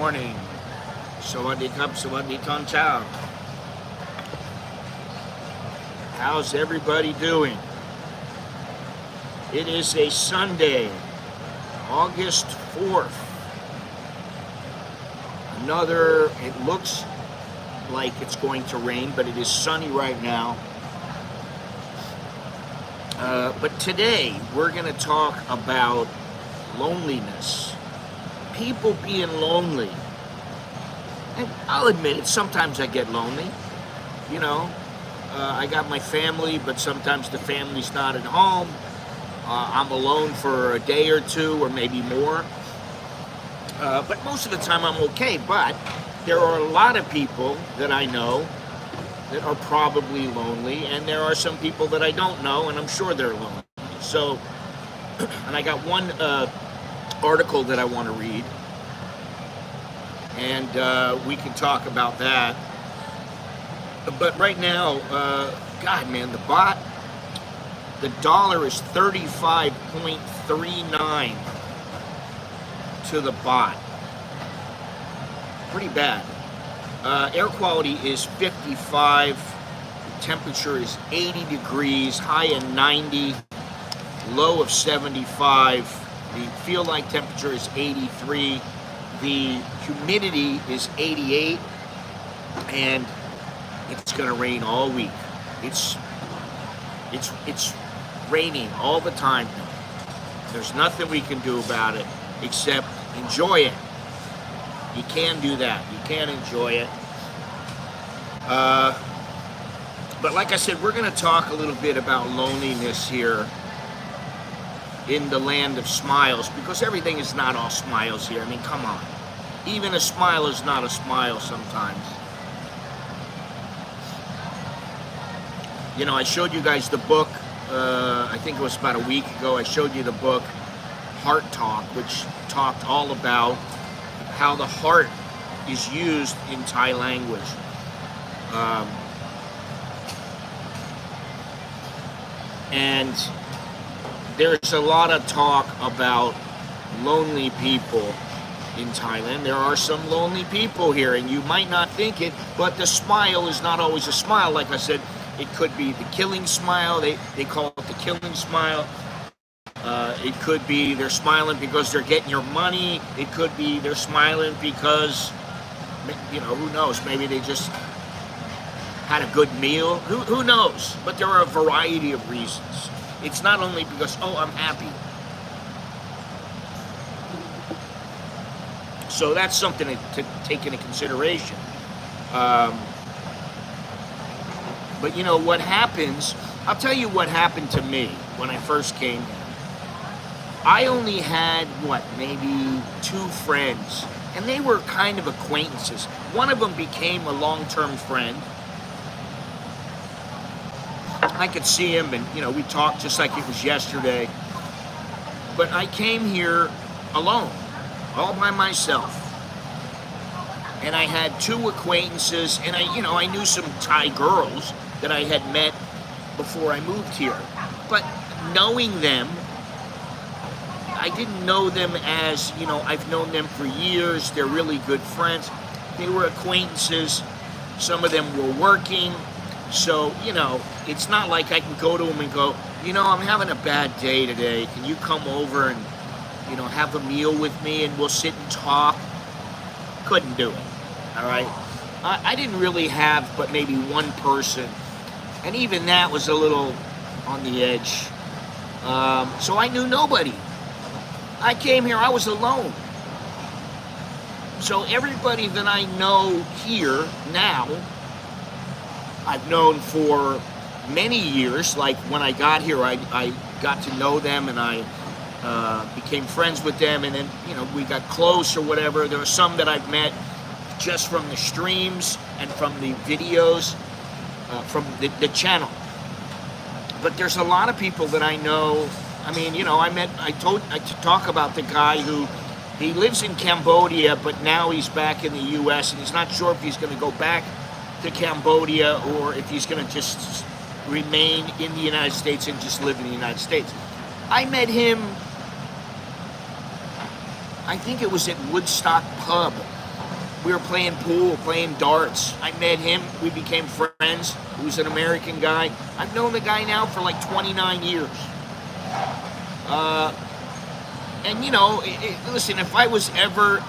morning. Sawadee Cup, Sawadee Ton Chow. How's everybody doing? It is a Sunday, August 4th. It looks like it's going to rain, but it is sunny right now. But today, we're going to talk about loneliness. People being lonely. And I'll admit it, sometimes I get lonely. You know, I got my family, but sometimes the family's not at home. I'm alone for a day or two, or maybe more. But most of the time I'm okay. But there are a lot of people that I know that are probably lonely, and there are some people that I don't know, and I'm sure they're lonely. So, and I got one article that I want to read, and we can talk about that. But right now, God, man, the dollar is 35.39 to the baht. Pretty bad. Air quality is 55. The temperature is 80 degrees, high of 90, low of 75. The feel like temperature is 83. The humidity is 88, and it's gonna rain all week. It's raining all the time. There's nothing we can do about it except enjoy it. You can do that. You can enjoy it. But like I said, we're going to talk a little bit about loneliness here in the land of smiles, because everything is not all smiles here. I mean, come on. Even a smile is not a smile sometimes. You know, I showed you guys the book, I think it was about a week ago. I showed you the book, Heart Talk, which talked all about how the heart is used in Thai language. And there's a lot of talk about lonely people in Thailand. There are some lonely people here, and you might not think it, but the smile is not always a smile. Like I said, it could be the killing smile. They call it the killing smile. It could be they're smiling because they're getting your money. It could be they're smiling because, you know, who knows? Maybe they just had a good meal. Who knows? But there are a variety of reasons. It's not only because, oh, I'm happy. So that's something to take into consideration. But you know what happens, I'll tell you what happened to me when I first came here. I only had, maybe 2 friends, and they were kind of acquaintances. One of them became a long-term friend. I could see him, and, you know, we talked just like it was yesterday. But I came here alone, all by myself. And I had 2 acquaintances, and I knew some Thai girls that I had met before I moved here. But knowing them, I didn't know them as, you know, I've known them for years. They're really good friends. They were acquaintances. Some of them were working. So, you know, it's not like I can go to them and go, you know, I'm having a bad day today. Can you come over and, you know, have a meal with me and we'll sit and talk? Couldn't do it, all right? I didn't really have but maybe one person. And even that was a little on the edge. So I knew nobody. I came here, I was alone. So everybody that I know here now, I've known for many years. Like when I got here, I got to know them, and I became friends with them, and then, you know, we got close or whatever. There are some that I've met just from the streams and from the videos, from the channel. But there's a lot of people that I know. I mean, you know, I talk about the guy who, he lives in Cambodia, but now he's back in the U.S., and he's not sure if he's going to go back to Cambodia or if he's going to just remain in the United States and just live in the United States. I met him, I think it was at Woodstock Pub We were playing pool, playing darts. I met him. We became friends. He was an American guy. I've known the guy now for like 29 years. And you know, listen, if I was ever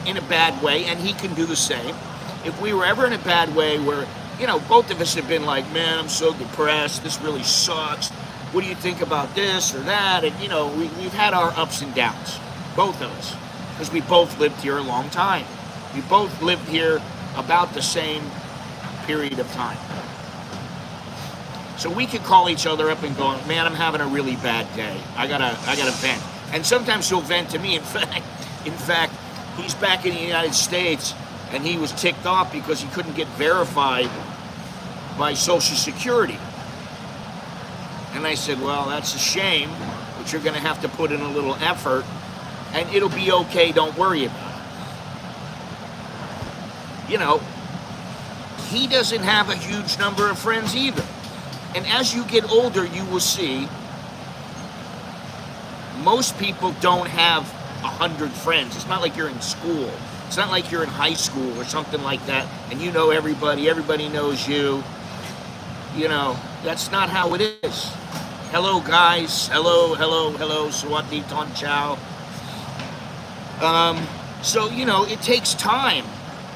in a bad way, and he can do the same, if we were ever in a bad way where, you know, both of us have been like, man, I'm so depressed, this really sucks, what do you think about this or that? And, you know, we've had our ups and downs, both of us, because we both lived here a long time. We both lived here about the same period of time. So we could call each other up and go, man, I'm having a really bad day. I gotta vent. And sometimes he'll vent to me. In fact, he's back in the United States, and he was ticked off because he couldn't get verified by Social Security. And I said, well, that's a shame, but you're gonna have to put in a little effort, and it'll be okay, don't worry about it. You know, he doesn't have a huge number of friends either. And as you get older, you will see most people don't have 100 friends. It's not like you're in school. It's not like you're in high school or something like that, and you know everybody knows you. You know, that's not how it is. Hello, guys. Hello, Swati Ton Chow. So, you know, it takes time.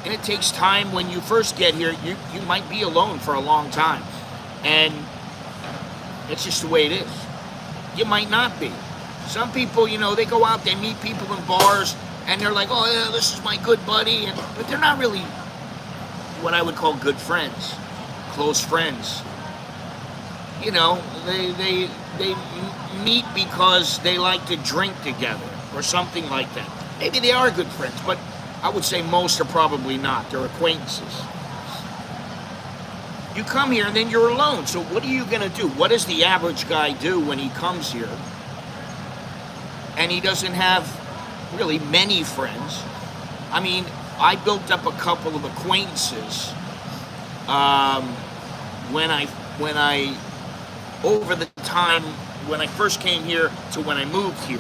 And it takes time when you first get here. You might be alone for a long time. And it's just the way it is. You might not be. Some people, you know, they go out, they meet people in bars, and they're like, oh, yeah, this is my good buddy. But they're not really what I would call good friends, close friends. You know, they meet because they like to drink together or something like that. Maybe they are good friends, but I would say most are probably not. They're acquaintances. You come here and then you're alone. So what are you going to do? What does the average guy do when he comes here and he doesn't have really many friends? I mean, I built up a couple of acquaintances when I over the time when I first came here to when I moved here.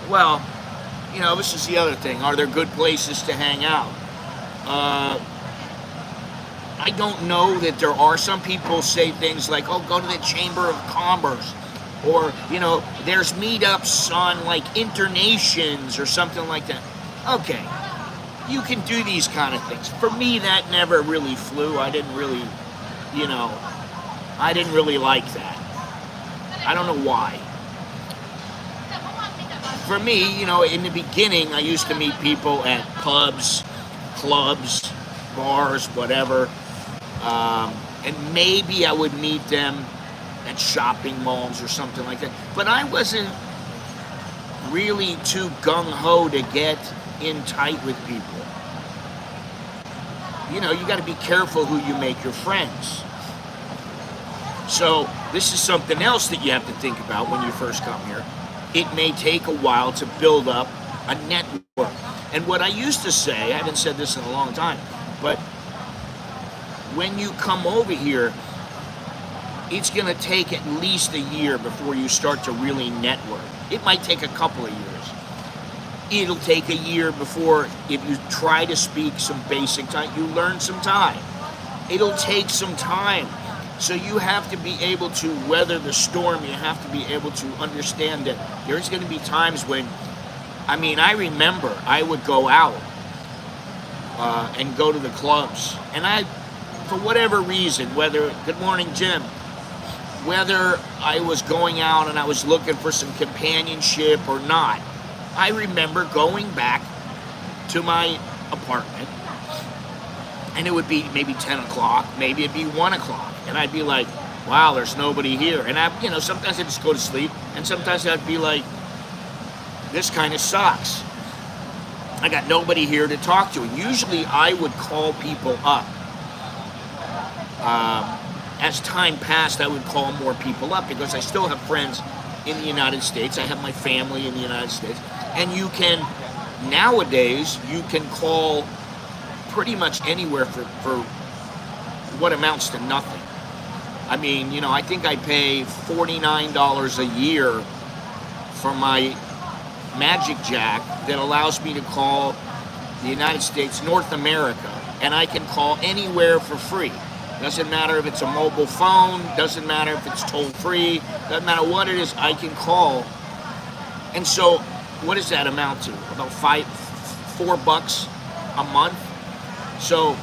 Well, you know, this is the other thing. Are there good places to hang out? I don't know that there are. Some people say things like, oh, go to the Chamber of Commerce. Or, you know, there's meetups on like Internations or something like that. Okay, you can do these kind of things. For me, that never really flew. I didn't really, you know, I didn't really like that. I don't know why. For me, you know, in the beginning, I used to meet people at pubs, clubs, bars, whatever. And maybe I would meet them at shopping malls or something like that. But I wasn't really too gung-ho to get in tight with people. You know, you got to be careful who you make your friends. So this is something else that you have to think about when you first come here. It may take a while to build up a network. And what I used to say, I haven't said this in a long time, but when you come over here, it's going to take at least a year before you start to really network. It might take a couple of years. It'll take a year before, if you try to speak some basic time, you learn some time. It'll take some time. So you have to be able to weather the storm. You have to be able to understand that there's going to be times when, I mean, I remember I would go out and go to the clubs. And I, for whatever reason, whether, good morning, Jim, whether I was going out and I was looking for some companionship or not, I remember going back to my apartment, and it would be maybe 10 o'clock, maybe it'd be 1 o'clock, and I'd be like, wow, there's nobody here. And I, you know, sometimes I'd just go to sleep, and sometimes I'd be like, this kind of sucks. I got nobody here to talk to. And usually I would call people up. As time passed, I would call more people up because I still have friends in the United States. I have my family in the United States. And you can, nowadays, you can call pretty much anywhere for what amounts to nothing. I mean, you know, I think I pay $49 a year for my Magic Jack that allows me to call the United States, North America, and I can call anywhere for free. Doesn't matter if it's a mobile phone, doesn't matter if it's toll free, doesn't matter what it is, I can call. And so, what does that amount to? About $4 a month. So,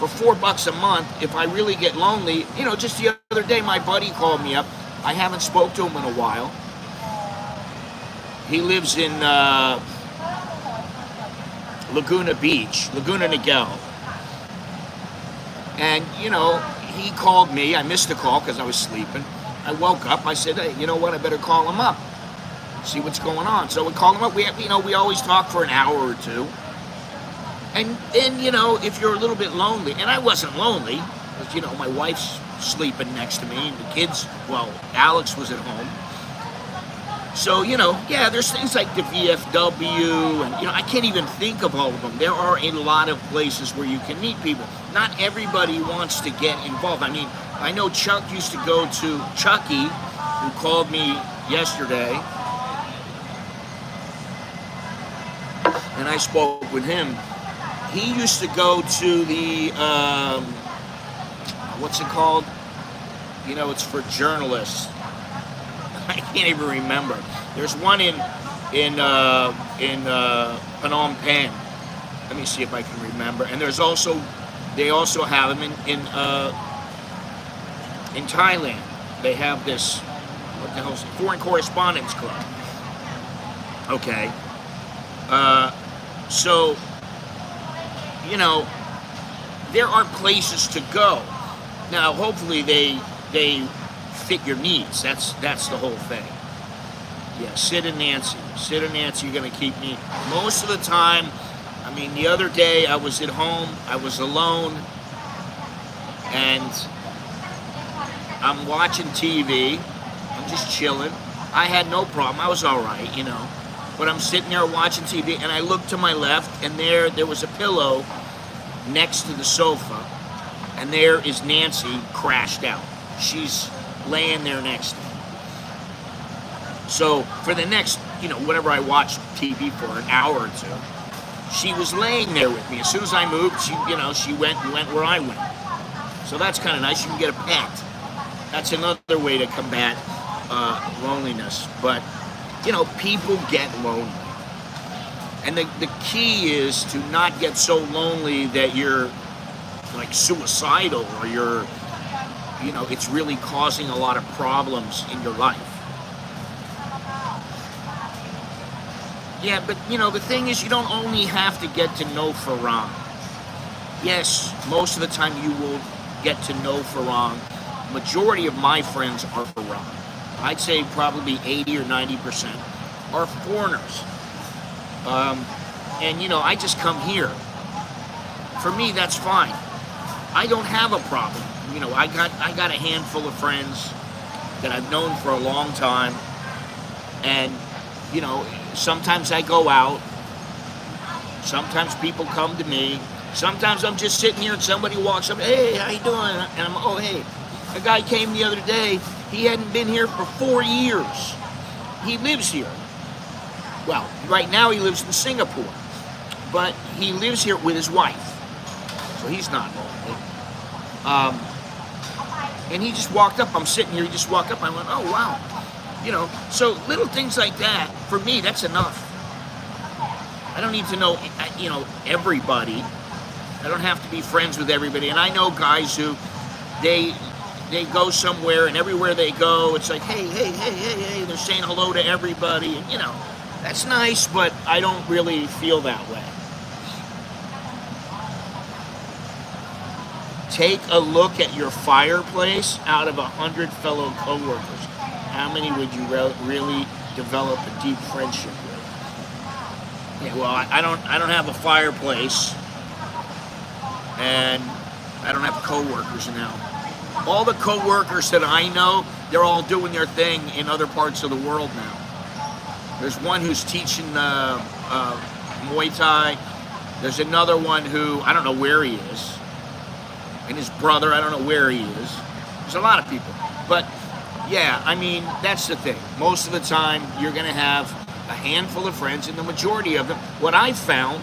for $4 a month, if I really get lonely, just the other day, my buddy called me up. I haven't spoke to him in a while. He lives in Laguna Beach, Laguna Niguel. And, he called me. I missed the call because I was sleeping. I woke up. I said, hey, you know what? I better call him up. See what's going on. So we called him up. We always talk for an hour or two. And then, if you're a little bit lonely, and I wasn't lonely, because, my wife's sleeping next to me, and the kids, Alex was at home. So, there's things like the VFW, and, I can't even think of all of them. There are a lot of places where you can meet people. Not everybody wants to get involved. I mean, I know Chuck used to go to, Chucky, who called me yesterday, and I spoke with him. He used to go to the, what's it called? It's for journalists. I can't even remember. There's one in Phnom Penh. Let me see if I can remember. And they also have them in Thailand. They have this, what the hell is it? Foreign Correspondence Club. Okay. So, there are places to go. Now, hopefully they fit your needs. That's the whole thing. Yeah, Sid and Nancy. Sid and Nancy are going to keep me. Most of the time, the other day I was at home, I was alone, and I'm watching TV. I'm just chilling. I had no problem. I was all right, But I'm sitting there watching TV, and I looked to my left, and there was a pillow next to the sofa, and there is Nancy crashed out. She's laying there next to me. So for the next, whenever I watch TV for an hour or two, she was laying there with me. As soon as I moved, she went where I went. So that's kind of nice. You can get a pet. That's another way to combat loneliness. But, people get lonely. And the key is to not get so lonely that you're like suicidal, or you're, it's really causing a lot of problems in your life. Yeah, but, the thing is, you don't only have to get to know Farang. Yes, most of the time you will get to know Farang. Majority of my friends are Farang. I'd say probably 80 or 90% are foreigners. And, I just come here. For me, that's fine. I don't have a problem. I got a handful of friends that I've known for a long time. And, sometimes I go out. Sometimes people come to me. Sometimes I'm just sitting here and somebody walks up, hey, how you doing? And I'm, oh, hey. A guy came the other day. He hadn't been here for 4 years. He lives here. Well, right now he lives in Singapore. But he lives here with his wife. So he's not lonely. And he just walked up. I'm sitting here. He just walked up. I went, oh, wow. So little things like that, for me, that's enough. I don't need to know, everybody. I don't have to be friends with everybody. And I know guys who, they go somewhere, and everywhere they go, it's like, hey, they're saying hello to everybody. And, that's nice, but I don't really feel that way. Take a look at your fireplace. Out of 100 fellow coworkers, how many would you really develop a deep friendship with? Yeah, well, I don't have a fireplace, and I don't have coworkers now. All the coworkers that I know, they're all doing their thing in other parts of the world now. There's one who's teaching Muay Thai. There's another one who, I don't know where he is. And his brother, I don't know where he is. There's a lot of people. But, yeah, that's the thing. Most of the time, you're going to have a handful of friends, and the majority of them, what I've found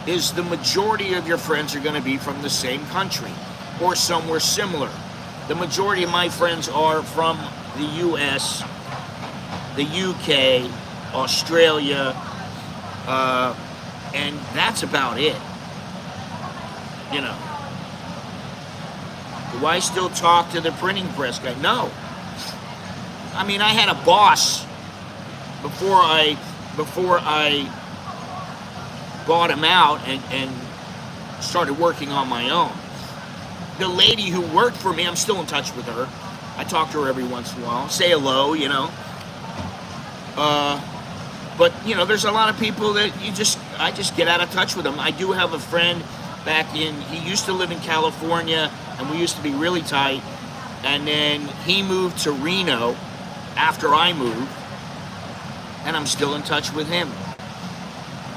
is the majority of your friends are going to be from the same country or somewhere similar. The majority of my friends are from the US, the UK, Australia, and that's about it. You know. Do I still talk to the printing press guy? No. I mean, I had a boss before I bought him out and started working on my own. The lady who worked for me, I'm still in touch with her. I talk to her every once in a while, say hello, you know. But you know, there's a lot of people that I just get out of touch with them. I do have a friend he used to live in California, and we used to be really tight. And then he moved to Reno after I moved, and I'm still in touch with him.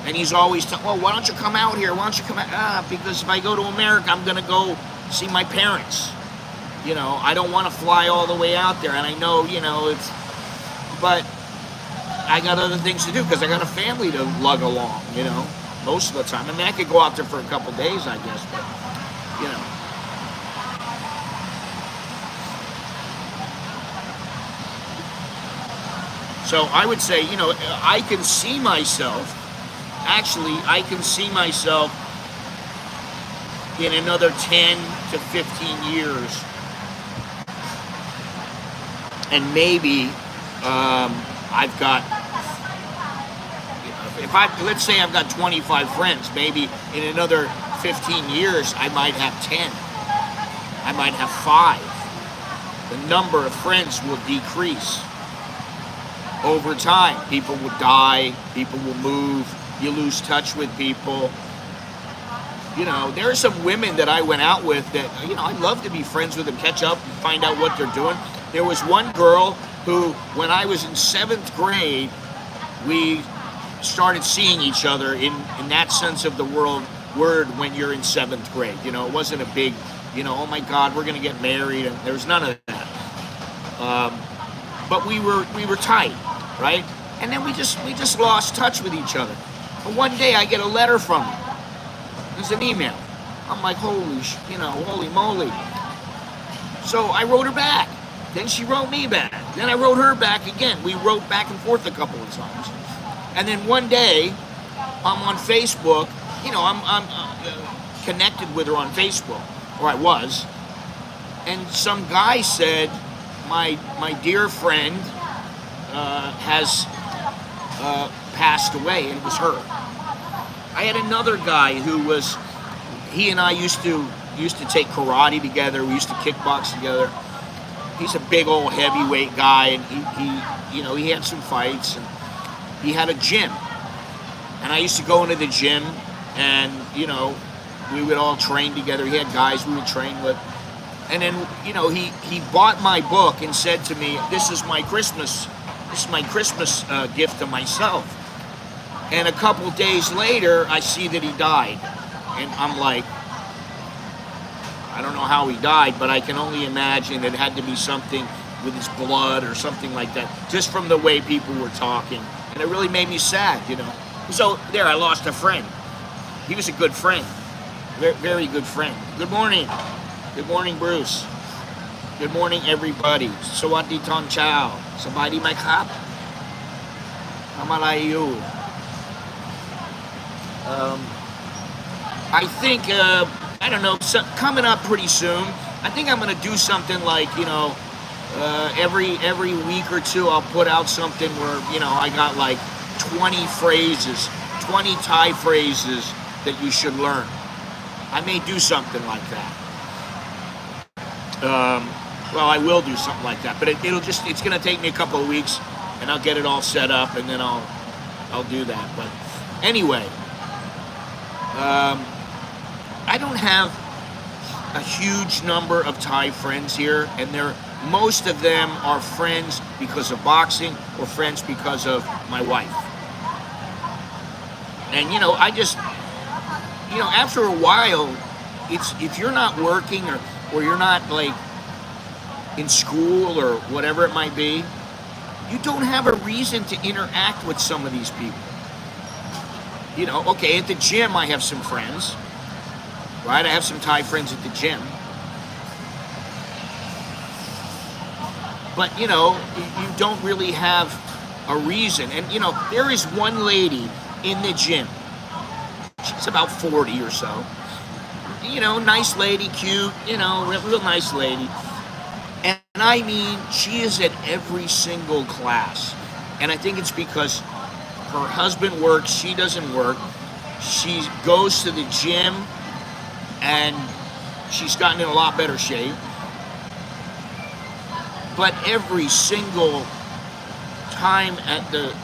And he's always well, why don't you come out here? Why don't you come out? Because if I go to America, I'm gonna go see my parents. You know, I don't want to fly all the way out there, and I know, you know, but I got other things to do because I got a family to lug along, you know, most of the time. I mean, I could go out there for a couple days, I guess, but, you know. So I would say, you know, I can see myself in another 10 to 15 years, and maybe I've got, let's say I've got 25 friends, maybe in another 15 years I might have 10, I might have 5. The number of friends will decrease over time. People will die, people will move, you lose touch with people. You know, there are some women that I went out with that, you know, I'd love to be friends with them, catch up and find out what they're doing. There was one girl who, when I was in 7th grade, we started seeing each other in that sense of the word when you're in 7th grade. You know, it wasn't a big, you know, oh my God, we're going to get married, and there was none of that. But we were tight, right? And then we just lost touch with each other. But one day I get a letter from her. It's an email. I'm like, holy moly. So I wrote her back. Then she wrote me back. Then I wrote her back again. We wrote back and forth a couple of times. And then one day, I'm on Facebook. You know, I'm connected with her on Facebook, or I was. And some guy said, my dear friend has passed away, and it was her. I had another guy he and I used to take karate together. We used to kickbox together. He's a big old heavyweight guy, and he had some fights, and he had a gym. And I used to go into the gym, and, you know, we would all train together. He had guys we would train with. And then, you know, he bought my book and said to me, this is my Christmas gift to myself. And a couple days later, I see that he died. And I'm like, I don't know how he died, but I can only imagine it had to be something with his blood or something like that, just from the way people were talking. And it really made me sad, you know. So there, I lost a friend. He was a good friend, very, very good friend. Good morning. Good morning, Bruce. Good morning, everybody. Sawadi Ton Chow. Sabadi my cop. Amalayu. I think, I don't know, coming up pretty soon, I think I'm going to do something like, you know, every week or two I'll put out something where, you know, I got like 20 Thai phrases that you should learn. I may do something like that. Well, I will do something like that, but it's going to take me a couple of weeks, and I'll get it all set up, and then I'll do that. But anyway, I don't have a huge number of Thai friends here, and most of them are friends because of boxing or friends because of my wife. And, you know, after a while, if you're not working or you're not, like, in school or whatever it might be, you don't have a reason to interact with some of these people. You know, okay, at the gym I have some friends, right? I have some Thai friends at the gym. But, you know, you don't really have a reason. And, you know, there is one lady in the gym. She's about 40 or so. You know, nice lady, cute, you know, real nice lady. And I mean, she is at every single class. And I think it's because her husband works, she doesn't work. She goes to the gym and she's gotten in a lot better shape. But every single time at the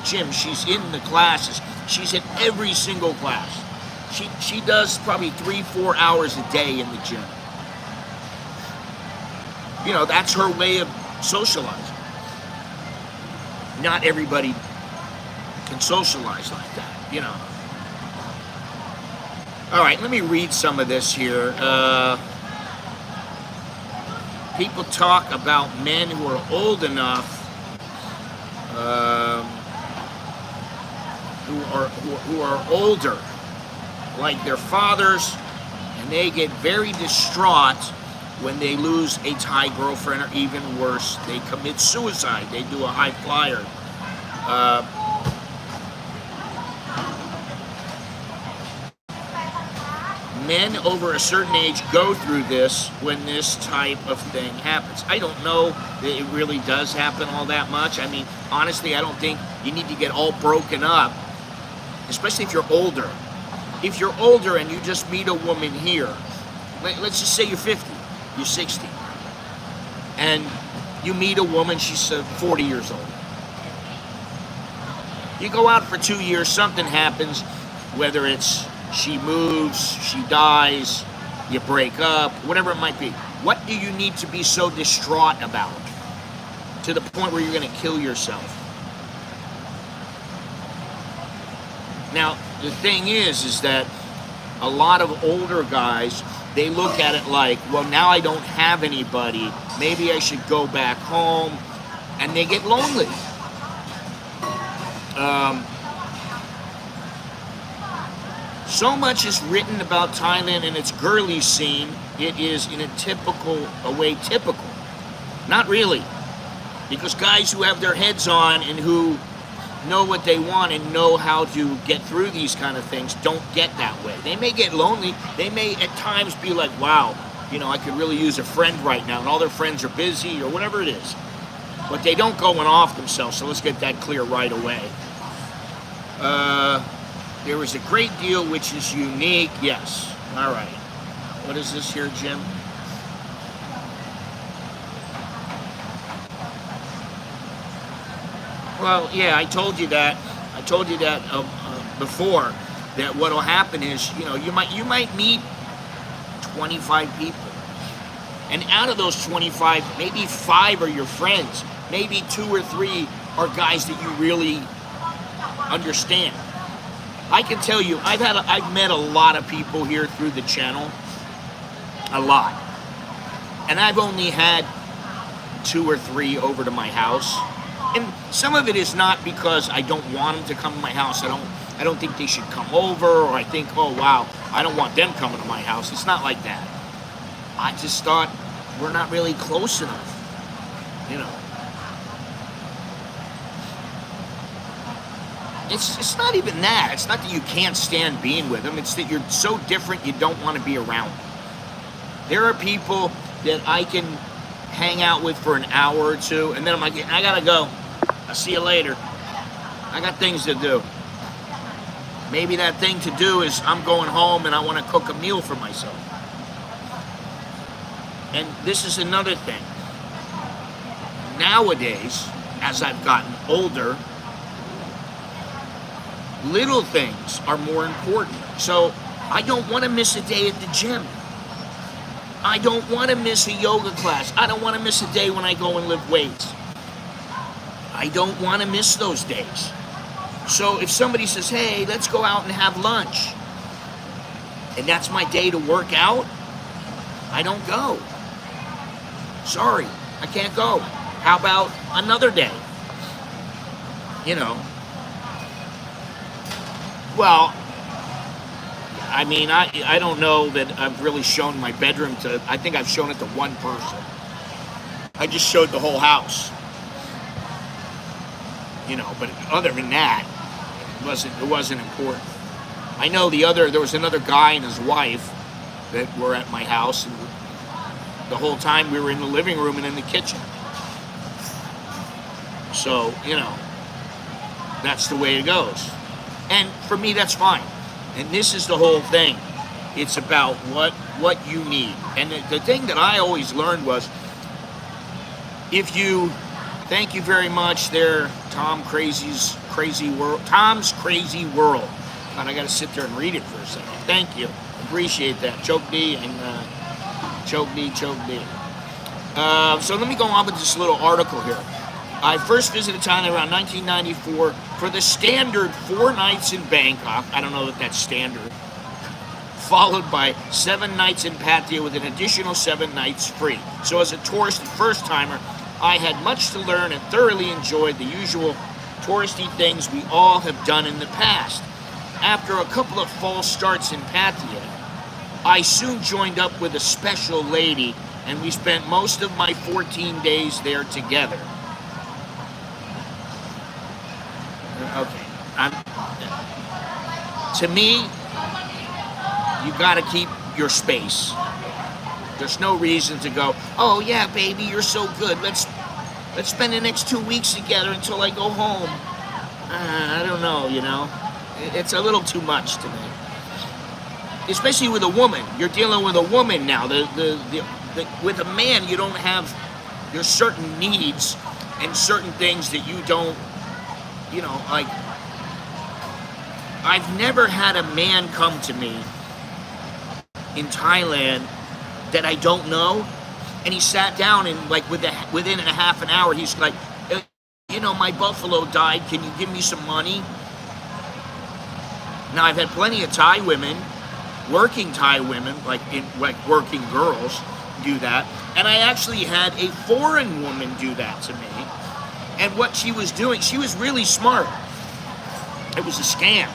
gym, she's in the classes. She's at every single class. She does probably 3-4 hours a day in the gym. You know, that's her way of socializing. Not everybody can socialize like that, you know. All right, let me read some of this here. People talk about men who are old enough, who are older, like their fathers, and they get very distraught when they lose a Thai girlfriend, or even worse, they commit suicide. They do a high flyer. Men over a certain age go through this when this type of thing happens. I don't know that it really does happen all that much. I mean, honestly, I don't think you need to get all broken up, especially if you're older. If you're older and you just meet a woman here, let's just say you're 50, you're 60, and you meet a woman, she's 40 years old. You go out for 2 years, something happens, whether it's she moves, she dies, you break up, whatever it might be. What do you need to be so distraught about to the point where you're going to kill yourself? Now, the thing is that a lot of older guys, they look at it like, well, now I don't have anybody. Maybe I should go back home, and they get lonely. So much is written about Thailand and its girly scene. It is in a way typical. Not really. Because guys who have their heads on and who know what they want and know how to get through these kind of things don't get that way. They may get lonely. They may at times be like, wow, you know, I could really use a friend right now, and all their friends are busy or whatever it is. But they don't go and off themselves, so let's get that clear right away. There is a great deal which is unique. Yes. All right. What is this here, Jim? Well, yeah, I told you that. Before. That what'll happen is, you know, you might meet 25 people, and out of those 25, maybe 5 are your friends. Maybe 2 or 3 are guys that you really understand. I can tell you, I've met a lot of people here through the channel, a lot, and I've only had 2 or 3 over to my house, and some of it is not because I don't want them to come to my house. I don't think they should come over, or I think, oh wow, I don't want them coming to my house. It's not like that. I just thought we're not really close enough, you know. It's not even that. It's not that you can't stand being with them. It's that you're so different you don't want to be around them. There are people that I can hang out with for an hour or 2, and then I'm like, I gotta go. I'll see you later. I got things to do. Maybe that thing to do is I'm going home and I want to cook a meal for myself. And this is another thing. Nowadays, as I've gotten older, little things are more important. So I don't want to miss a day at the gym. I don't want to miss a yoga class. I don't want to miss a day when I go and lift weights. I don't want to miss those days. So if somebody says, hey, let's go out and have lunch, and that's my day to work out, I don't go. Sorry, I can't go. How about another day? You know. Well, I mean, I don't know that I've really shown my bedroom to. I think I've shown it to one person. I just showed the whole house. But other than that, it wasn't important. I know there was another guy and his wife that were at my house, and the whole time we were in the living room and in the kitchen. So, that's the way it goes. And for me, that's fine. And this is the whole thing. It's about what you need. And the thing that I always learned was, thank you very much there, Tom's Crazy World. And I got to sit there and read it for a second. Thank you. Appreciate that. Choke D and Choke D. So let me go on with this little article here. I first visited Thailand around 1994 for the standard 4 nights in Bangkok. I don't know if that's standard. Followed by 7 nights in Pattaya with an additional 7 nights free. So as a tourist and first timer, I had much to learn and thoroughly enjoyed the usual touristy things we all have done in the past. After a couple of false starts in Pattaya, I soon joined up with a special lady, and we spent most of my 14 days there together. Okay. To me, you got to keep your space. There's no reason to go, oh yeah, baby, you're so good. Let's spend the next 2 weeks together until I go home. I don't know, It's a little too much to me. Especially with a woman. You're dealing with a woman now. With a man, you don't have, there's certain needs and certain things that you don't, like, I've never had a man come to me in Thailand that I don't know, and he sat down and like within a half an hour, he's like, my buffalo died, can you give me some money? Now I've had plenty of Thai women, working Thai women, like working girls, do that, and I actually had a foreign woman do that to me. And what she was doing, she was really smart. It was a scam.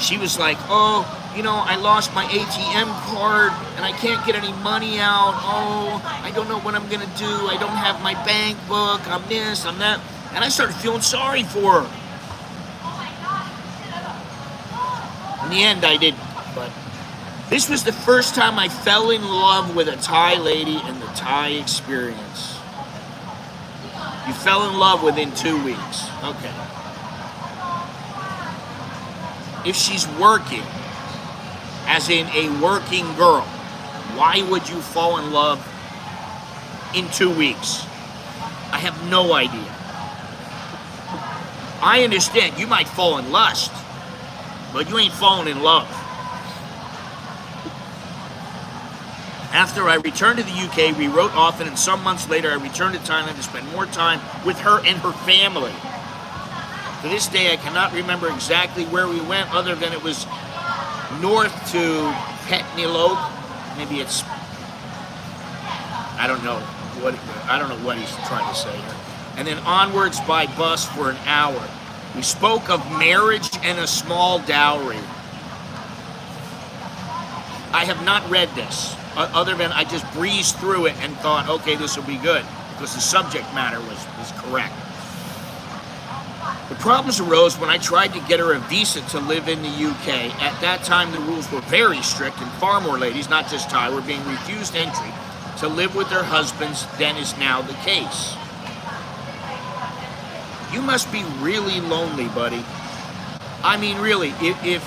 She was like, oh, I lost my ATM card and I can't get any money out. Oh, I don't know what I'm going to do. I don't have my bank book. I'm this, I'm that. And I started feeling sorry for her. In the end, I didn't. But this was the first time I fell in love with a Thai lady in the Thai experience. You fell in love within 2 weeks. Okay. If she's working, as in a working girl, why would you fall in love in 2 weeks? I have no idea. I understand you might fall in lust, but you ain't falling in love. After I returned to the UK, we wrote often, and some months later I returned to Thailand to spend more time with her and her family. To this day, I cannot remember exactly where we went, other than it was north to Petnilok. Maybe it's, I don't know what he's trying to say here. And then onwards by bus for an hour. We spoke of marriage and a small dowry. I have not read this, other than I just breezed through it and thought, okay, this will be good, because the subject matter was correct. The problems arose when I tried to get her a visa to live in the UK. At that time, the rules were very strict, and far more ladies, not just Thai, were being refused entry to live with their husbands than is now the case. You must be really lonely, buddy. I mean, really, if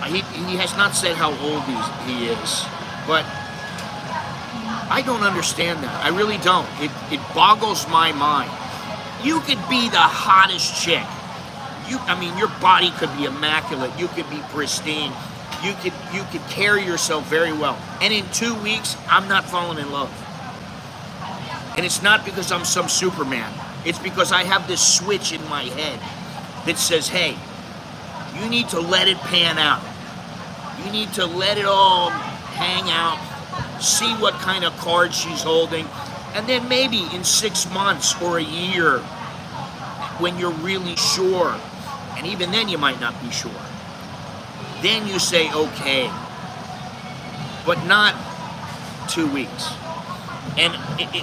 he has not said how old he is, but I don't understand that. I really don't. It boggles my mind. You could be the hottest chick. Your body could be immaculate. You could be pristine. You could carry yourself very well. And in 2 weeks, I'm not falling in love. And it's not because I'm some Superman. It's because I have this switch in my head that says, hey, you need to let it pan out. You need to let it all hang out, see what kind of cards she's holding, and then maybe in 6 months or a year, when you're really sure and even then you might not be sure. Then you say okay, but not 2 weeks. And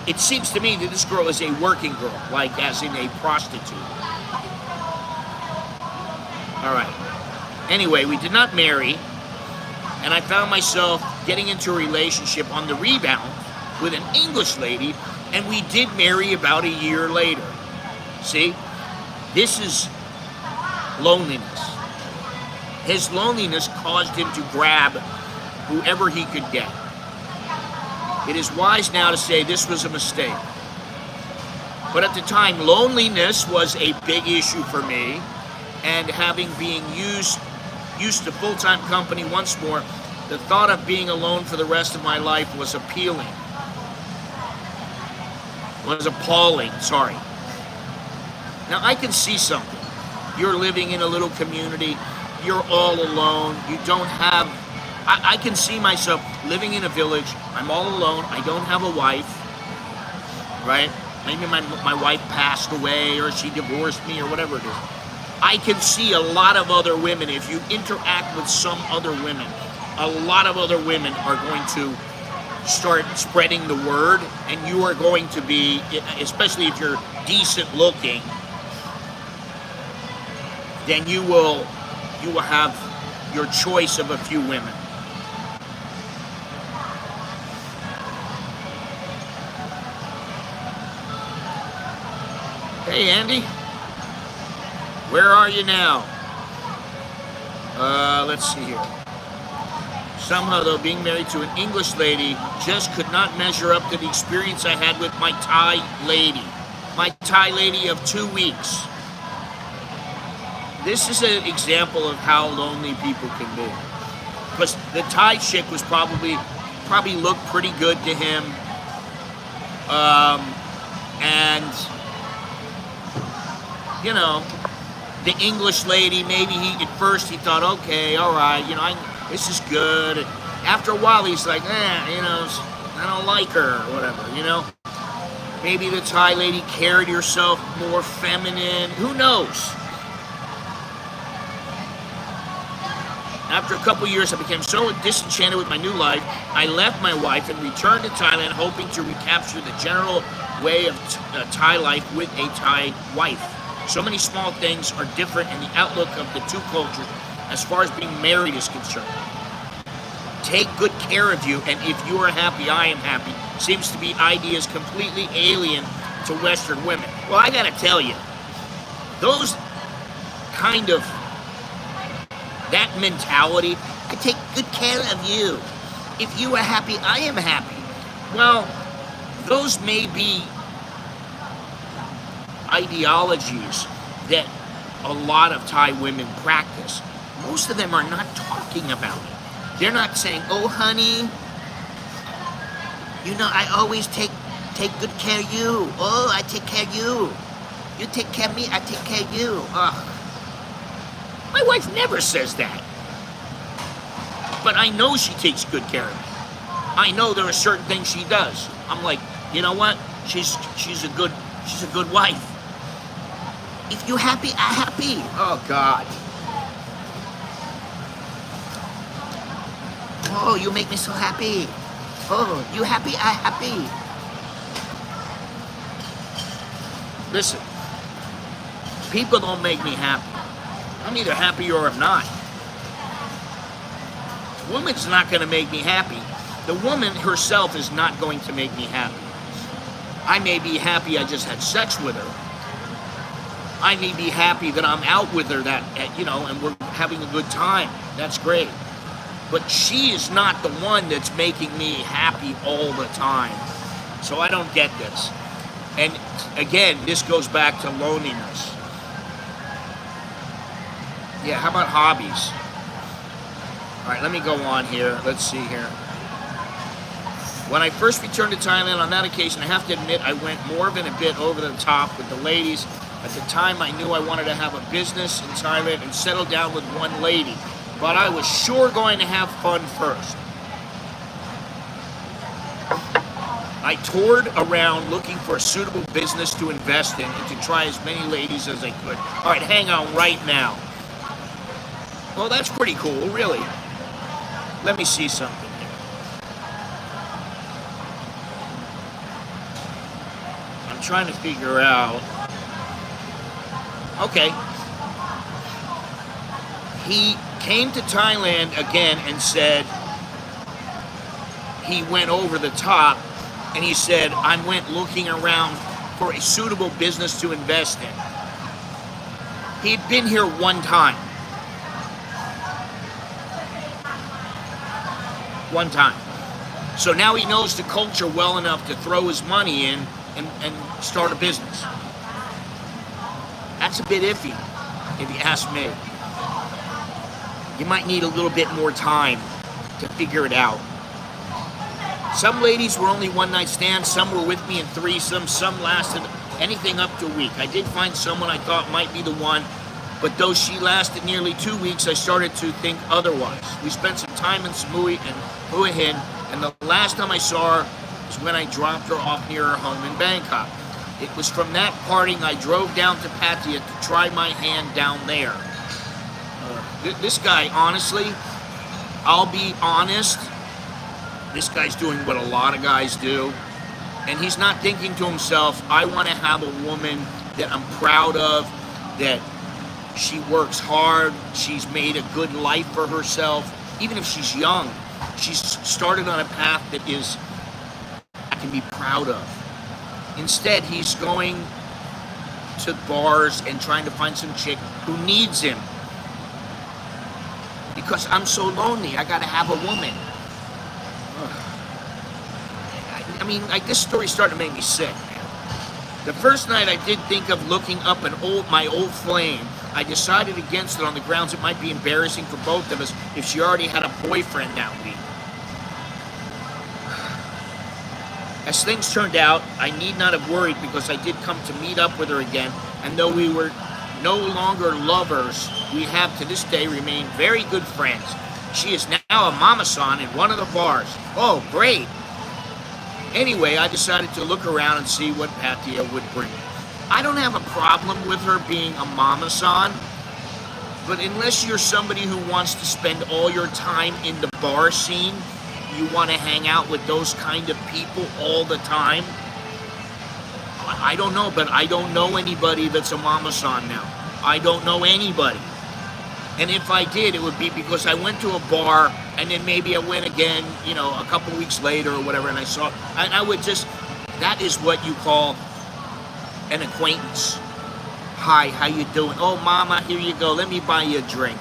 it seems to me that this girl is a working girl, like as in a prostitute. All right. Anyway, we did not marry, and I found myself getting into a relationship on the rebound with an English lady, and we did marry about a year later. See? This is loneliness. His loneliness caused him to grab whoever he could get. It is wise now to say this was a mistake. But at the time, loneliness was a big issue for me, and having been used to full-time company once more, the thought of being alone for the rest of my life was appealing. Was appalling, sorry. Now I can see something. You're living in a little community, you're all alone, you don't have, I can see myself living in a village, I'm all alone, I don't have a wife, right? Maybe my wife passed away or she divorced me or whatever it is. I can see a lot of other women, if you interact with some other women, a lot of other women are going to start spreading the word, and you are going to be, especially if you're decent looking, then you will have your choice of a few women. Hey Andy, where are you now? Let's see here. Somehow though, being married to an English lady just could not measure up to the experience I had with my Thai lady. My Thai lady of 2 weeks. This is an example of how lonely people can be. Because the Thai chick was probably looked pretty good to him. And, you know, the English lady, maybe at first he thought, okay, all right, you know, this is good. After a while, he's like, you know, I don't like her or whatever, you know. Maybe the Thai lady carried herself more feminine. Who knows? After a couple years, I became so disenchanted with my new life, I left my wife and returned to Thailand, hoping to recapture the general way of Thai life with a Thai wife. So many small things are different in the outlook of the two cultures as far as being married is concerned. Take good care of you, and if you are happy, I am happy. Seems to be ideas completely alien to Western women. Well, I gotta tell you, those kind of, that mentality, I take good care of you. If you are happy, I am happy. Well, those may be ideologies that a lot of Thai women practice. Most of them are not talking about it. They're not saying, oh honey, you know, I always take good care of you. Oh, I take care of you. You take care of me, I take care of you. My wife never says that. But I know she takes good care of me. I know there are certain things she does. I'm like, you know what? She's a good wife. If you're happy, I'm happy. Oh God. Oh, you make me so happy. Oh, you happy, I'm happy. Listen, people don't make me happy. I'm either happy or I'm not. The woman's not going to make me happy. The woman herself is not going to make me happy. I may be happy I just had sex with her. I may be happy that I'm out with her, that, you know, and we're having a good time. That's great. But she is not the one that's making me happy all the time. So I don't get this. And again, this goes back to loneliness. Yeah, how about hobbies? All right, let me go on here. Let's see here. When I first returned to Thailand, on that occasion, I have to admit I went more than a bit over the top with the ladies. At the time, I knew I wanted to have a business in Thailand and settle down with one lady. But I was sure going to have fun first. I toured around looking for a suitable business to invest in and to try as many ladies as I could. All right, hang on right now. Well, that's pretty cool, really. Let me see something here. I'm trying to figure out. Okay. He came to Thailand again and said he went over the top, and he said, I went looking around for a suitable business to invest in. He'd been here one time. One time. So now he knows the culture well enough to throw his money in and start a business. That's a bit iffy, if you ask me. You might need a little bit more time to figure it out. Some ladies were only one-night stands, some were with me in threesomes, some lasted anything up to a week. I did find someone I thought might be the one, but though she lasted nearly 2 weeks, I started to think otherwise. We spent some time in Samui and Hua Hin, and the last time I saw her was when I dropped her off near her home in Bangkok. It was from that parting I drove down to Pattaya to try my hand down there. This guy, honestly, I'll be honest, this guy's doing what a lot of guys do, and he's not thinking to himself, I want to have a woman that I'm proud of, that she works hard, she's made a good life for herself, even if she's young. She's started on a path that I can be proud of. Instead, he's going to bars and trying to find some chick who needs him. Because I'm so lonely, I gotta have a woman. I mean, like, this story's starting to make me sick, man. The first night I did think of looking up my old flame. I decided against it on the grounds it might be embarrassing for both of us if she already had a boyfriend that week. As things turned out, I need not have worried because I did come to meet up with her again, and though we were no longer lovers, we have to this day remained very good friends. She is now a mama-san in one of the bars. Oh, great. Anyway, I decided to look around and see what Pattaya would bring. I don't have a problem with her being a mama-san, but unless you're somebody who wants to spend all your time in the bar scene, you want to hang out with those kind of people all the time, I don't know, but I don't know anybody that's a mama-san now. I don't know anybody. And if I did, it would be because I went to a bar and then maybe I went again, you know, a couple weeks later or whatever, and I would just, that is what you call an acquaintance. Hi, how you doing? Oh, mama, here you go. Let me buy you a drink.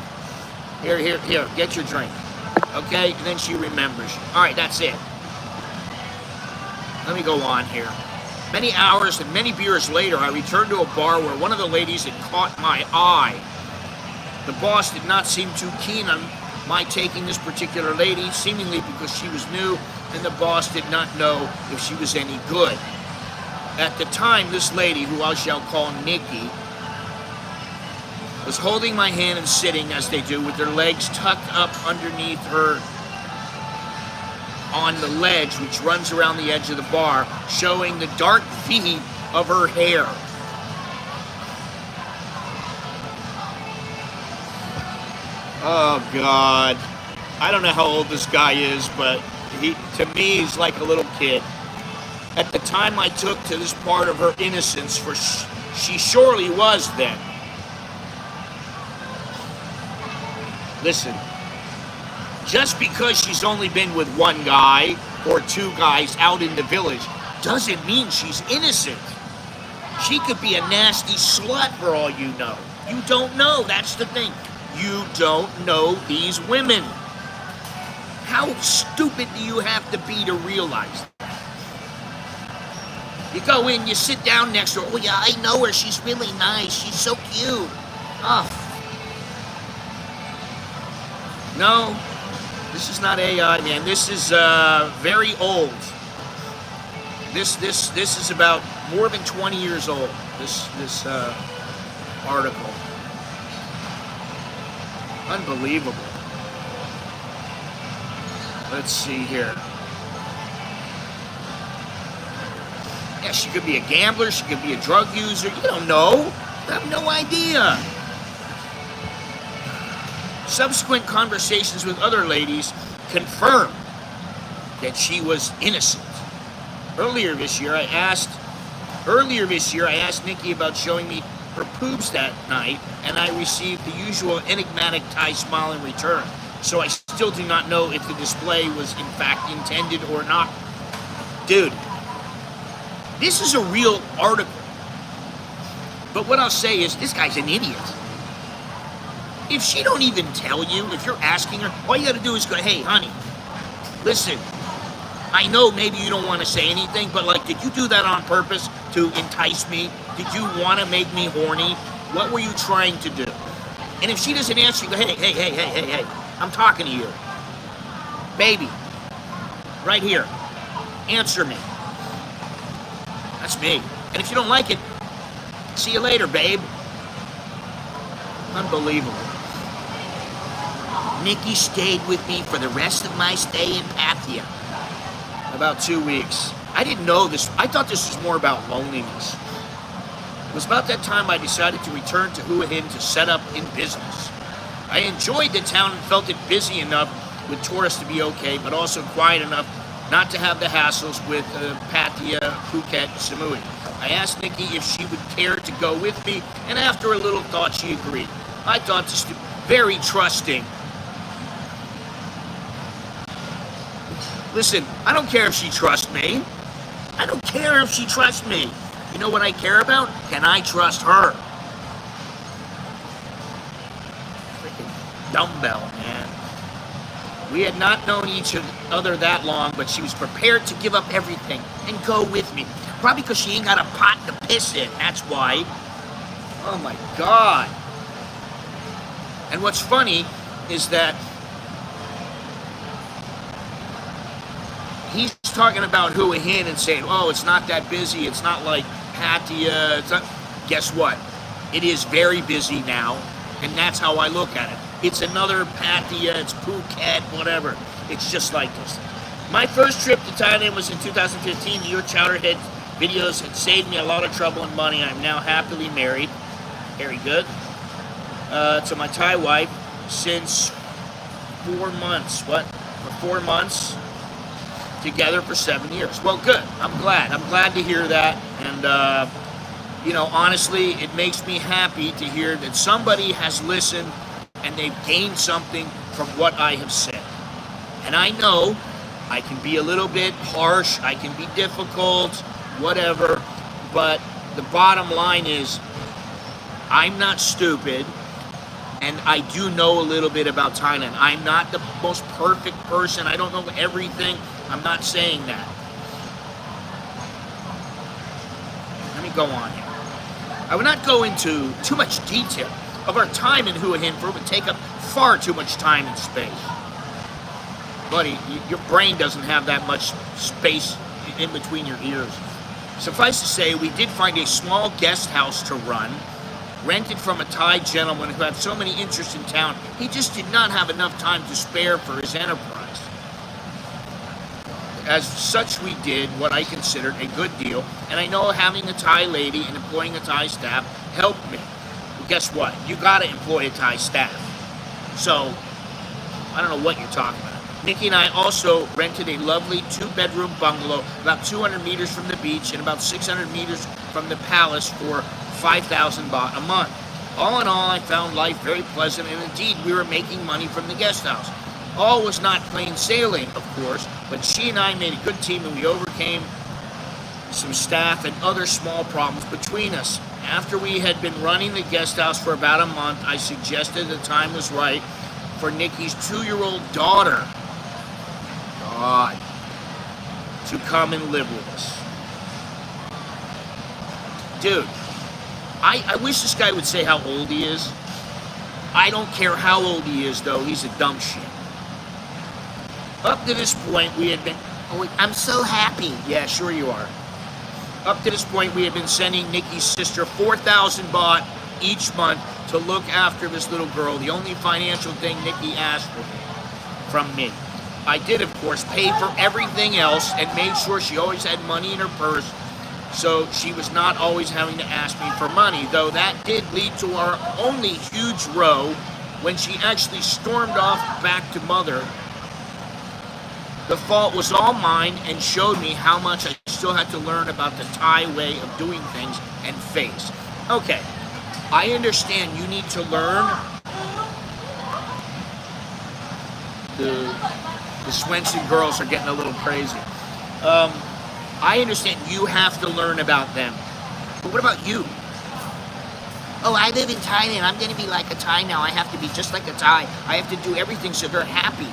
Here, get your drink. Okay, and then she remembers you. All right, that's it. Let me go on here. Many hours and many beers later, I returned to a bar where one of the ladies had caught my eye. The boss did not seem too keen on my taking this particular lady, seemingly because she was new, and the boss did not know if she was any good. At the time, this lady, who I shall call Nikki, was holding my hand and sitting, as they do, with their legs tucked up underneath her on the ledge, which runs around the edge of the bar, showing the dark V of her hair. Oh, God. I don't know how old this guy is, but to me, he's like a little kid. At the time I took to this part of her innocence, for she surely was then. Listen, just because she's only been with one guy or two guys out in the village doesn't mean she's innocent. She could be a nasty slut for all you know. You don't know, that's the thing. You don't know these women. How stupid do you have to be to realize that? You go in, you sit down next to her. Oh yeah, I know her, she's really nice, she's so cute. Oh. No, this is not AI, man. This is very old. This is about more than 20 years old. This article. Unbelievable. Let's see here. Yeah, she could be a gambler. She could be a drug user. You don't know. You have no idea. Subsequent conversations with other ladies confirmed that she was innocent. Earlier this year, I asked Nikki about showing me her poops that night, and I received the usual enigmatic Thai smile in return. So I still do not know if the display was in fact intended or not. Dude, this is a real article. But what I'll say is, this guy's an idiot. If she don't even tell you, if you're asking her, all you gotta do is go, hey, honey, listen, I know maybe you don't want to say anything, but like, did you do that on purpose to entice me? Did you want to make me horny? What were you trying to do? And if she doesn't answer, you go, hey, I'm talking to you. Baby, right here, answer me. That's me. And if you don't like it, see you later, babe. Unbelievable. Nikki stayed with me for the rest of my stay in Pattaya. About 2 weeks. I didn't know this. I thought this was more about loneliness. It was about that time I decided to return to Hua Hin to set up in business. I enjoyed the town and felt it busy enough with tourists to be okay, but also quiet enough not to have the hassles with Pattaya, Phuket, Samui. I asked Nikki if she would care to go with me, and after a little thought, she agreed. I thought this was very trusting. Listen, I don't care if she trusts me. I don't care if she trusts me. You know what I care about? Can I trust her? Freaking dumbbell, man. We had not known each other that long, but she was prepared to give up everything and go with me. Probably because she ain't got a pot to piss in, that's why. Oh my God. And what's funny is that he's talking about Hua Hin and saying, oh, it's not that busy, it's not like Pattaya, it's not. Guess what? It is very busy now, and that's how I look at it. It's another Pattaya, it's Phuket, whatever. It's just like this. My first trip to Thailand was in 2015. Your Chowderhead videos had saved me a lot of trouble and money. I'm now happily married. Very good. To my Thai wife since 4 months. For 4 months. Together for 7 years. Well, good. I'm glad to hear that. And, you know, honestly, it makes me happy to hear that somebody has listened and they've gained something from what I have said. And I know I can be a little bit harsh, I can be difficult, whatever, but the bottom line is I'm not stupid, and I do know a little bit about Thailand. I'm not the most perfect person. I don't know everything. I'm not saying that. Let me go on here. I will not go into too much detail of our time in Hua Hin, for it would take up far too much time and space. Buddy, your brain doesn't have that much space in between your ears. Suffice to say, we did find a small guest house to run, rented from a Thai gentleman who had so many interests in town, he just did not have enough time to spare for his enterprise. As such, we did what I considered a good deal, and I know having a Thai lady and employing a Thai staff helped me. Well, guess what? You gotta employ a Thai staff. So, I don't know what you're talking about. Nikki and I also rented a lovely 2-bedroom bungalow about 200 meters from the beach and about 600 meters from the palace for 5,000 baht a month. All in all, I found life very pleasant, and indeed, we were making money from the guest house. All was not plain sailing, of course, but she and I made a good team, and we overcame some staff and other small problems between us. After we had been running the guest house for about a month, I suggested the time was right for Nikki's 2-year-old daughter, God, to come and live with us. Dude, I wish this guy would say how old he is. I don't care how old he is, though. He's a dumb shit. Up to this point, we had been... Oh, I'm so happy. Yeah, sure you are. Up to this point, we had been sending Nikki's sister 4,000 baht each month to look after this little girl, the only financial thing Nikki asked from me. I did, of course, pay for everything else and made sure she always had money in her purse, so she was not always having to ask me for money, though that did lead to our only huge row when she actually stormed off back to mother, the fault was all mine and showed me how much I still had to learn about the Thai way of doing things and face. Okay, I understand you need to learn. The Swenson girls are getting a little crazy. I understand you have to learn about them. But what about you? Oh, I live in Thailand. I'm going to be like a Thai now. I have to be just like a Thai. I have to do everything so they're happy.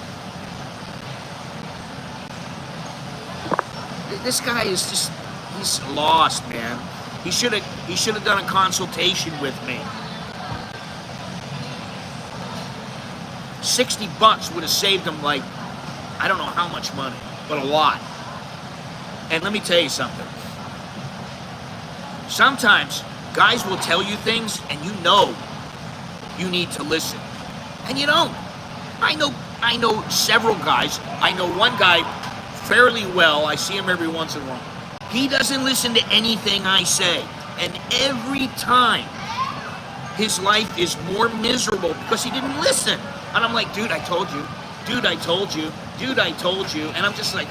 This guy is just, he's lost, man. He should have done a consultation with me. $60 would have saved him, like, I don't know how much money, but a lot. And let me tell you something. Sometimes guys will tell you things and you know you need to listen. And you don't. I know several guys. I know one guy fairly well. I see him every once in a while. He doesn't listen to anything I say. And every time his life is more miserable because he didn't listen. And I'm like, dude, I told you. Dude, I told you. Dude, I told you. And I'm just like,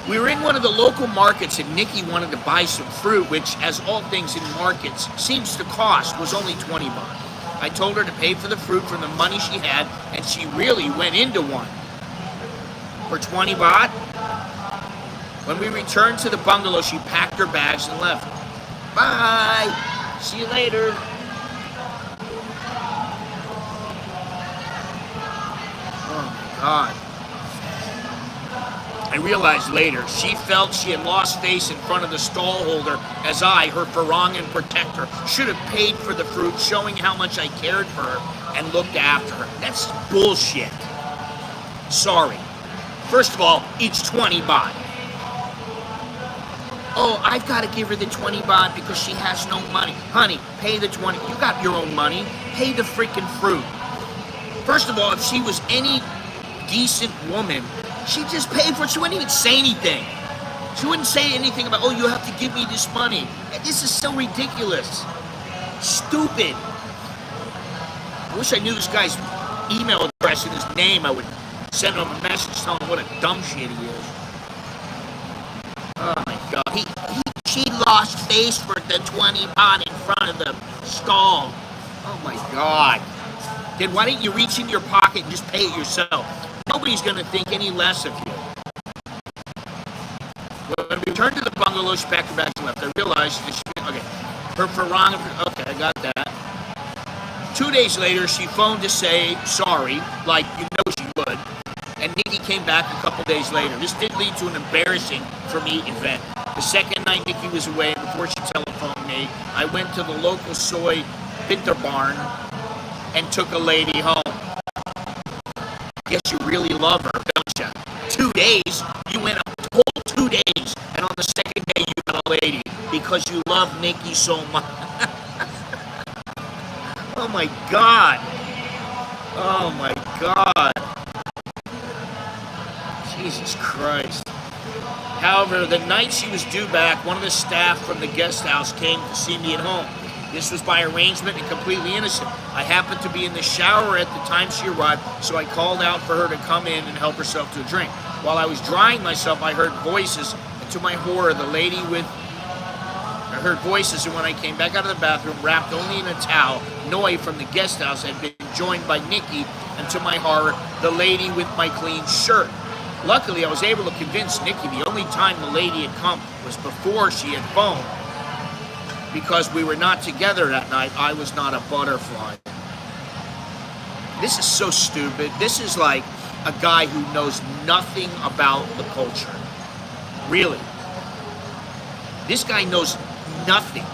We were in one of the local markets and Nikki wanted to buy some fruit, which, as all things in markets, seems to cost, was only 20 baht. I told her to pay for the fruit from the money she had, and she really went into one. For 20 baht? When we returned to the bungalow, she packed her bags and left. Bye! See you later. Oh, my God. I realized later, she felt she had lost face in front of the stall holder as I, her farang and protector, should have paid for the fruit, showing how much I cared for her and looked after her. That's bullshit. Sorry. First of all, it's 20 baht. Oh, I've got to give her the 20 baht because she has no money. Honey, pay the 20. You got your own money. Pay the freaking fruit. First of all, if she was any decent woman, she'd just pay for it. She wouldn't even say anything. She wouldn't say anything about, oh, you have to give me this money. This is so ridiculous. Stupid. I wish I knew this guy's email address and his name. I would send him a message telling him what a dumb shit he is. Oh my God. She lost face for the 20 baht in front of the stall. Oh my God. Then why don't you reach in your pocket and just pay it yourself? Nobody's going to think any less of you. When we returned to the bungalow, she packed her bags and left. I realized that her farang, okay, I got that. 2 days later, she phoned to say sorry, like you know she would. And Nikki came back a couple days later. This did lead to an embarrassing for me event. The second night Nikki was away, before she telephoned me, I went to the local soy bitter barn and took a lady home. Guess you really love her, don't you? 2 days, you went a whole 2 days, and on the second day you got a lady because you love Nikki so much. Oh my God. Oh my God. Jesus Christ. However, the night she was due back, one of the staff from the guest house came to see me at home. This was by arrangement and completely innocent. I happened to be in the shower at the time she arrived, so I called out for her to come in and help herself to a drink. While I was drying myself, I heard voices, and to my horror, I heard voices, and when I came back out of the bathroom, wrapped only in a towel, Noi from the guest house had been joined by Nikki, and to my horror, the lady with my clean shirt. Luckily, I was able to convince Nikki the only time the lady had come was before she had phoned. Because we were not together that night, I was not a butterfly. This is so stupid. This is like a guy who knows nothing about the culture. Really. This guy knows nothing.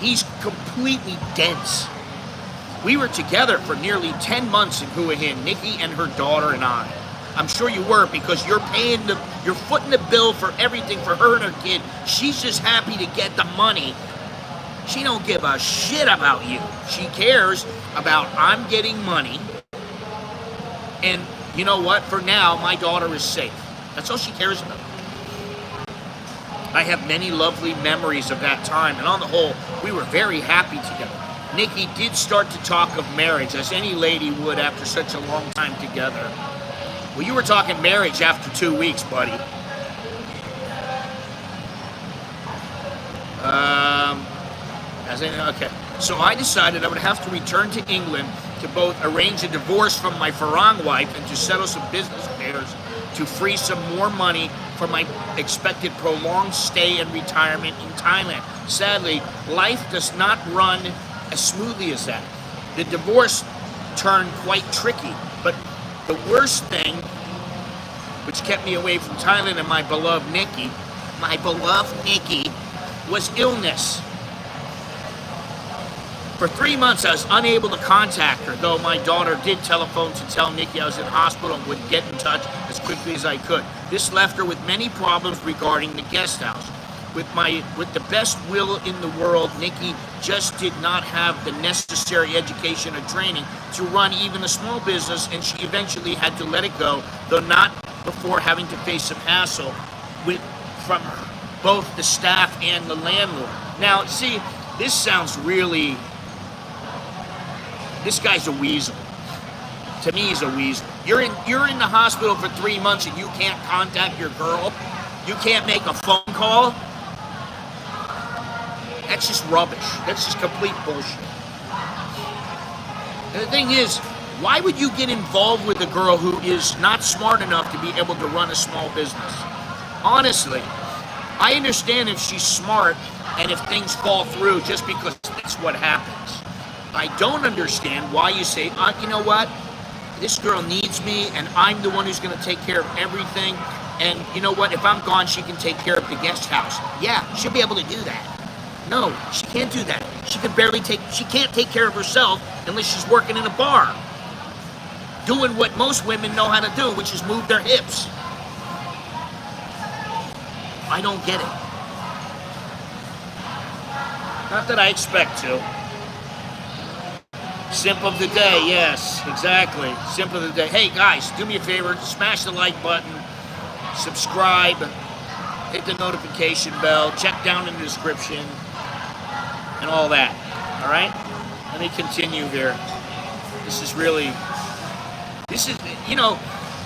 He's completely dense. We were together for nearly 10 months in Hua Hin, Nikki and her daughter and I. I'm sure you were, because you're footing the bill for everything for her and her kid. She's just happy to get the money. She don't give a shit about you. She cares about I'm getting money. And you know what? For now, my daughter is safe. That's all she cares about. I have many lovely memories of that time, and on the whole, we were very happy together. Nikki did start to talk of marriage, as any lady would after such a long time together. Well, you were talking marriage after 2 weeks, buddy. Okay. So I decided I would have to return to England to both arrange a divorce from my Farang wife and to settle some business affairs to free some more money for my expected prolonged stay and retirement in Thailand. Sadly, life does not run as smoothly as that. The divorce turned quite tricky, but the worst thing, which kept me away from Thailand and my beloved Nikki, was illness. For 3 months, I was unable to contact her, though my daughter did telephone to tell Nikki I was in hospital and would get in touch as quickly as I could. This left her with many problems regarding the guest house. With the best will in the world, Nikki just did not have the necessary education or training to run even a small business, and she eventually had to let it go, though not before having to face some hassle from both the staff and the landlord. Now, see, this sounds really... This guy's a weasel. To me, he's a weasel. You're in the hospital for 3 months and you can't contact your girl. You can't make a phone call. That's just rubbish. That's just complete bullshit. And the thing is, why would you get involved with a girl who is not smart enough to be able to run a small business? Honestly, I understand if she's smart and if things fall through just because that's what happens. I don't understand why you say, you know what? This girl needs me and I'm the one who's going to take care of everything. And you know what? If I'm gone, she can take care of the guest house. Yeah, she'll be able to do that. No, she can't do that. She can't take care of herself unless she's working in a bar. Doing what most women know how to do, which is move their hips. I don't get it. Not that I expect to. Simp of the day, yes, exactly. Simp of the day. Hey guys, do me a favor, smash the like button, subscribe, hit the notification bell, check down in the description, and all that. All right? Let me continue here. This is, you know,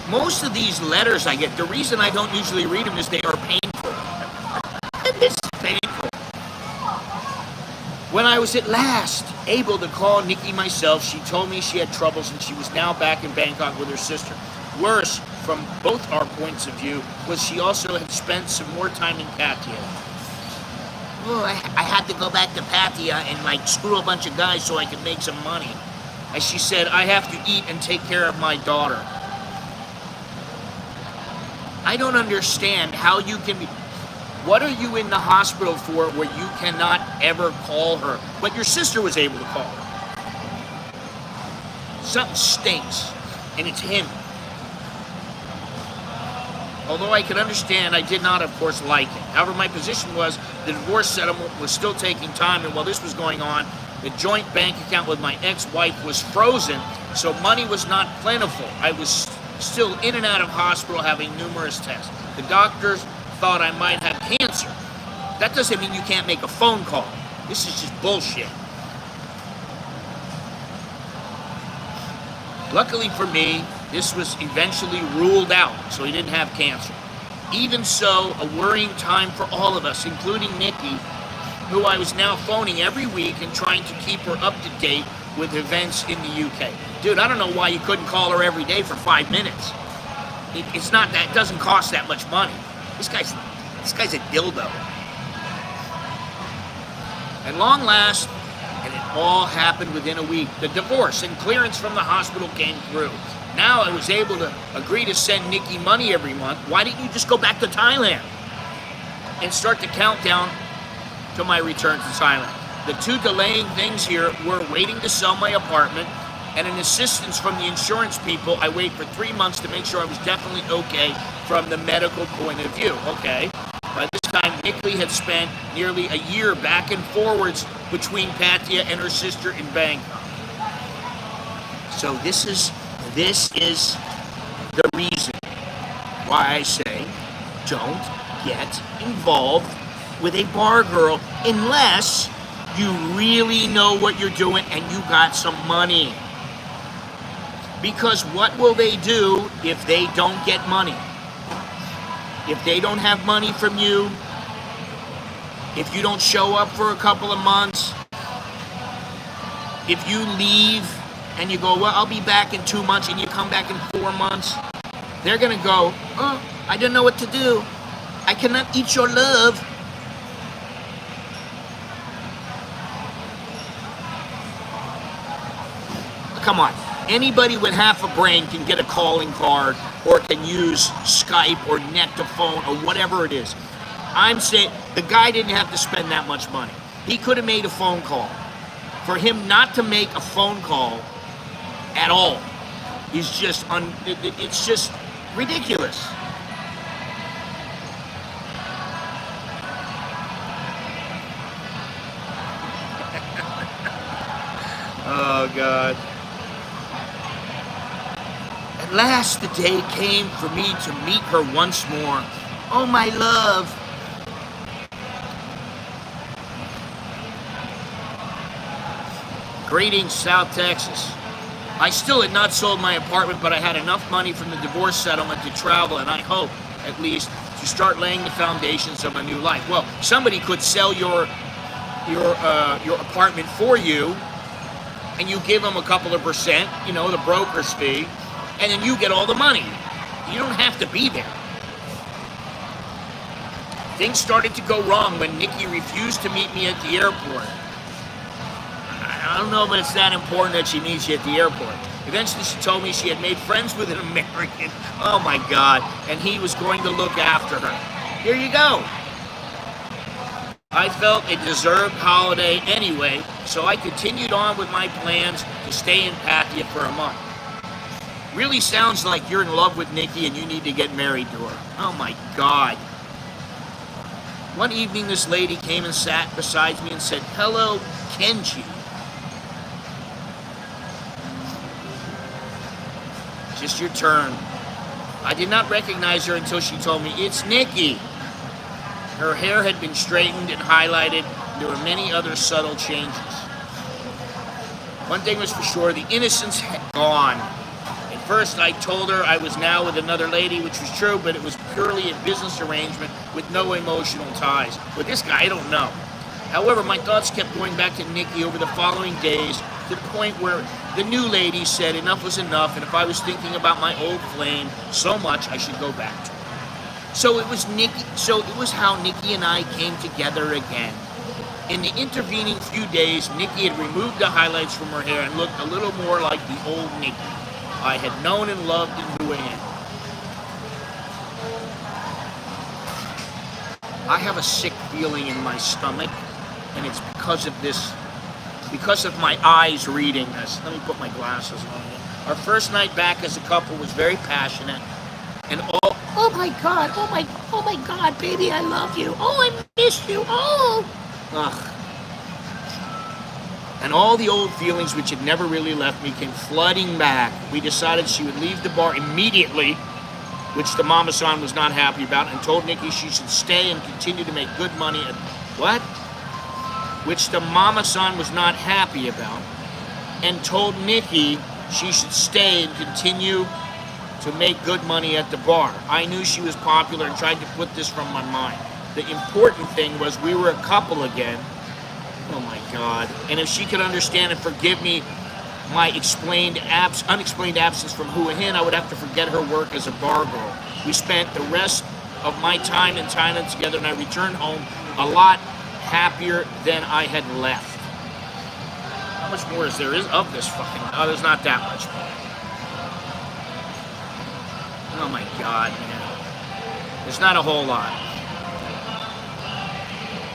most of these letters I get, the reason I don't usually read them is they are painful. This is painful. When I was at last able to call Nikki myself, she told me she had troubles and she was now back in Bangkok with her sister. Worse, from both our points of view, was she also had spent some more time in Pattaya. Oh, I had to go back to Pattaya and screw a bunch of guys so I could make some money. As she said, I have to eat and take care of my daughter. I don't understand how you can be... What are you in the hospital for where you cannot ever call her? But your sister was able to call her. Something stinks, and it's him. Although I could understand, I did not, of course, like it. However, my position was the divorce settlement was still taking time, and while this was going on, the joint bank account with my ex-wife was frozen, so money was not plentiful. I was still in and out of hospital having numerous tests. The doctors thought I might have cancer. That doesn't mean you can't make a phone call. This is just bullshit. Luckily for me, this was eventually ruled out, so he didn't have cancer. Even so, a worrying time for all of us, including Nikki, who I was now phoning every week and trying to keep her up to date with events in the UK. Dude, I don't know why you couldn't call her every day for 5 minutes. It's not that, it doesn't cost that much money. This guy's a dildo. At long last, and it all happened within a week, the divorce and clearance from the hospital came through. Now I was able to agree to send Nikki money every month. Why didn't you just go back to Thailand and start the countdown to my return to Thailand? The two delaying things here were waiting to sell my apartment and an assistance from the insurance people. I waited for 3 months to make sure I was definitely okay from the medical point of view. Okay. By this time, Nikki had spent nearly a year back and forwards between Pattaya and her sister in Bangkok. So this is the reason why I say don't get involved with a bar girl unless you really know what you're doing and you got some money. Because what will they do if they don't get money? If they don't have money from you, if you don't show up for a couple of months, if you leave and you go, well, I'll be back in 2 months, and you come back in 4 months, they're gonna go, oh, I don't know what to do. I cannot eat your love. Come on, anybody with half a brain can get a calling card or can use Skype or net to phone or whatever it is. I'm saying the guy didn't have to spend that much money. He could have made a phone call. For him not to make a phone call at all is just, it's just ridiculous. Oh, God. At last the day came for me to meet her once more. Oh, my love. Greetings, South Texas. I still had not sold my apartment, but I had enough money from the divorce settlement to travel, and I hope, at least, to start laying the foundations of a new life. Well, somebody could sell your apartment for you, and you give them a couple of percent, you know, the broker's fee, and then you get all the money. You don't have to be there. Things started to go wrong when Nikki refused to meet me at the airport. I don't know, but it's that important that she meets you at the airport. Eventually, she told me she had made friends with an American. Oh my God, and he was going to look after her. Here you go. I felt a deserved holiday anyway, so I continued on with my plans to stay in Pattaya for a month. Really sounds like you're in love with Nikki and you need to get married to her. Oh my God. One evening, this lady came and sat beside me and said, "Hello, Kenji." Just your turn. I did not recognize her until she told me, "It's Nikki." Her hair had been straightened and highlighted. There were many other subtle changes. One thing was for sure, the innocence had gone. At first, I told her I was now with another lady, which was true, but it was purely a business arrangement with no emotional ties. With this guy, I don't know. However, my thoughts kept going back to Nikki over the following days, to the point where the new lady said enough was enough, and if I was thinking about my old flame so much, I should go back to her. So it was how Nikki and I came together again. In the intervening few days, Nikki had removed the highlights from her hair and looked a little more like the old Nikki I had known and loved in New England. I have a sick feeling in my stomach, and it's because of this, because of my eyes reading this. Let me put my glasses on. Our first night back as a couple was very passionate, and oh my God, oh my God, baby, I love you. Oh, I miss you. Oh. Ugh. And all the old feelings which had never really left me came flooding back. We decided she would leave the bar immediately, which the mama-san was not happy about, and told Nikki she should stay and continue to make good money at... What? Which the mama-san was not happy about, and told Nikki she should stay and continue to make good money at the bar. I knew she was popular and tried to put this from my mind. The important thing was we were a couple again. Oh my God. And if she could understand and forgive me my unexplained absence from Hua Hin, I would have to forget her work as a bar girl. We spent the rest of my time in Thailand together, and I returned home a lot happier than I had left. How much more is there of this fucking... Oh, there's not that much more. Oh my God, man. There's not a whole lot.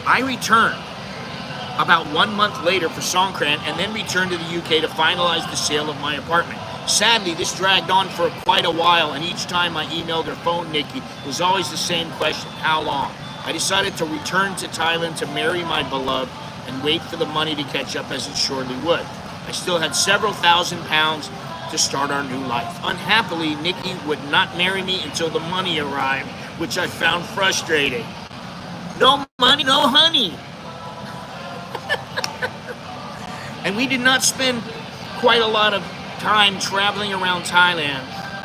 I returned about 1 month later for Songkran, and then returned to the UK to finalize the sale of my apartment. Sadly, this dragged on for quite a while, and each time I emailed or phoned Nikki, it was always the same question: how long? I decided to return to Thailand to marry my beloved and wait for the money to catch up, as it surely would. I still had several £1,000s to start our new life. Unhappily, Nikki would not marry me until the money arrived, which I found frustrating. No money, no honey. And we did not spend quite a lot of time traveling around Thailand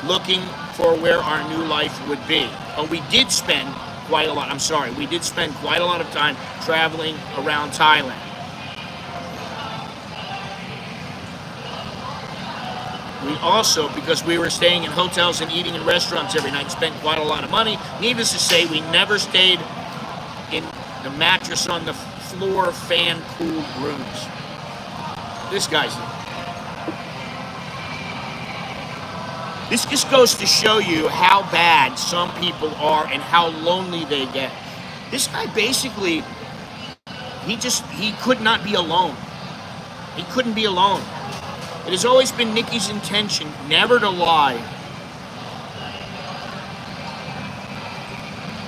looking for where our new life would be. But we did spend quite a lot, we did spend quite a lot of time traveling around Thailand. We also, because we were staying in hotels and eating in restaurants every night, spent quite a lot of money. Needless to say, we never stayed in the mattress on the floor, fan-cooled rooms. This guy's... This just goes to show you how bad some people are and how lonely they get. This guy basically, he could not be alone. He couldn't be alone. It has always been Nikki's intention never to lie.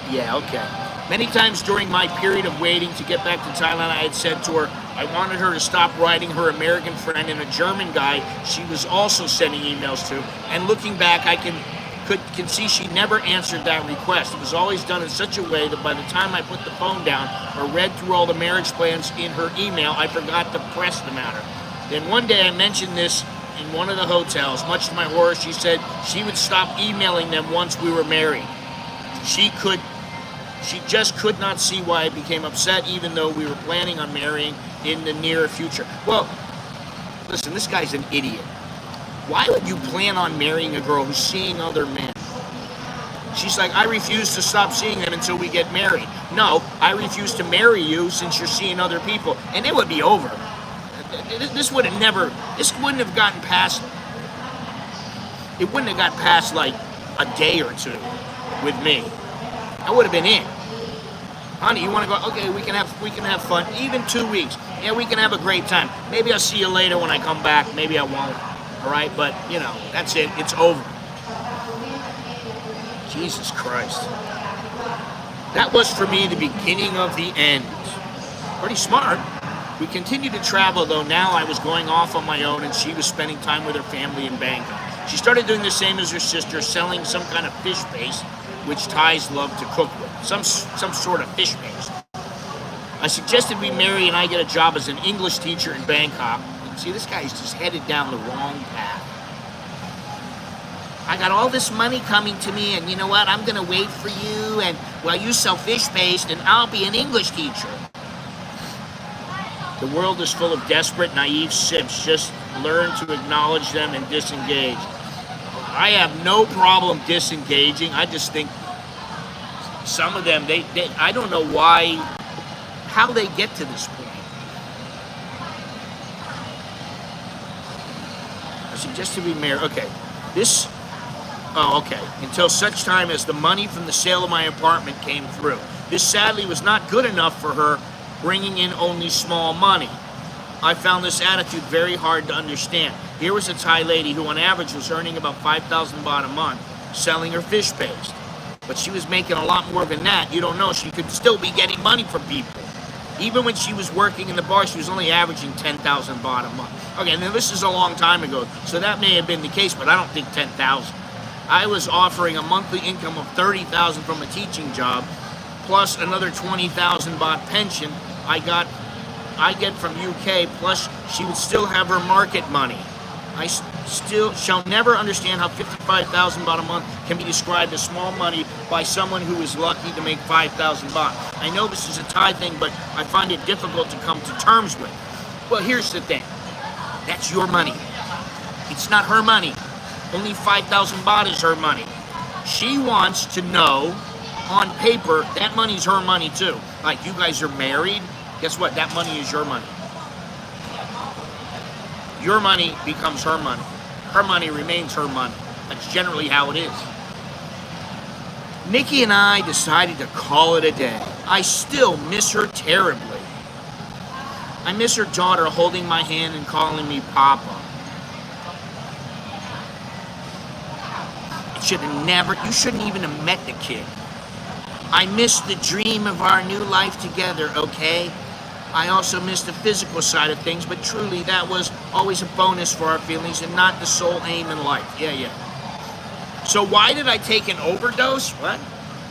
Yeah, okay. Many times during my period of waiting to get back to Thailand, I had said to her I wanted her to stop writing her American friend and a German guy she was also sending emails to. And looking back, I can see she never answered that request. It was always done in such a way that by the time I put the phone down or read through all the marriage plans in her email, I forgot to press the matter. Then one day I mentioned this in one of the hotels. Much to my horror, she said she would stop emailing them once we were married. She just could not see why I became upset, even though we were planning on marrying in the near future. Well, listen, this guy's an idiot. Why would you plan on marrying a girl who's seeing other men? She's like, I refuse to stop seeing them until we get married. No, I refuse to marry you since you're seeing other people. And it would be over. This wouldn't have gotten past, it wouldn't have got past like a day or two with me. I would have been in. Honey, you want to go? Okay, we can have fun. Even 2 weeks. Yeah, we can have a great time. Maybe I'll see you later when I come back. Maybe I won't. All right, but you know, that's it. It's over. Jesus Christ. That was for me the beginning of the end. Pretty smart. We continued to travel, though now I was going off on my own and she was spending time with her family in Bangkok. She started doing the same as her sister, selling some kind of fish paste, which Thais love to cook with. Some sort of fish paste. I suggested we marry and I get a job as an English teacher in Bangkok. See, this guy's just headed down the wrong path. I got all this money coming to me, and you know what? I'm going to wait for you, and while you sell fish paste, and I'll be an English teacher. The world is full of desperate, naive simps. Just learn to acknowledge them and disengage. I have no problem disengaging. I just think some of them, they I don't know how they get to this point. I suggested we marry. Okay, until such time as the money from the sale of my apartment came through. This sadly was not good enough for her, bringing in only small money. I found this attitude very hard to understand. Here was a Thai lady who on average was earning about 5,000 baht a month selling her fish paste. But she was making a lot more than that. You don't know, she could still be getting money from people. Even when she was working in the bar, she was only averaging 10,000 baht a month. Okay, now this is a long time ago, so that may have been the case, but I don't think 10,000. I was offering a monthly income of 30,000 from a teaching job, plus another 20,000 baht pension I get from UK, plus she would still have her market money. I still shall never understand how 55,000 baht a month can be described as small money by someone who is lucky to make 5,000 baht. I know this is a Thai thing, but I find it difficult to come to terms with. Well, here's the thing. That's your money. It's not her money. Only 5,000 baht is her money. She wants to know, on paper, that money's her money too. Like, you guys are married. Guess what? That money is your money. Your money becomes her money. Her money remains her money. That's generally how it is. Nikki and I decided to call it a day. I still miss her terribly. I miss her daughter holding my hand and calling me Papa. You shouldn't even have met the kid. I miss the dream of our new life together, okay? I also miss the physical side of things, but truly that was always a bonus for our feelings and not the sole aim in life. Yeah. So why did I take an overdose? What?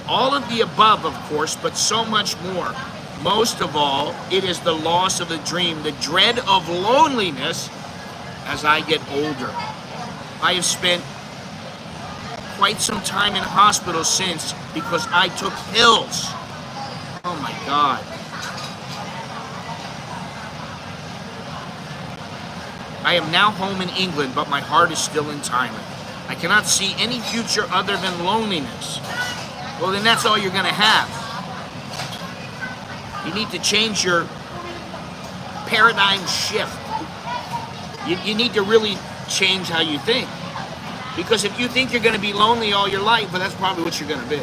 All of the above, of course, but so much more. Most of all, it is the loss of the dream, the dread of loneliness as I get older. I have spent quite some time in hospital since because I took pills. Oh my God. I am now home in England, but my heart is still in Thailand. I cannot see any future other than loneliness. Well, then that's all you're going to have. You need to change your paradigm shift. You need to really change how you think. Because if you think you're going to be lonely all your life, well, that's probably what you're going to be.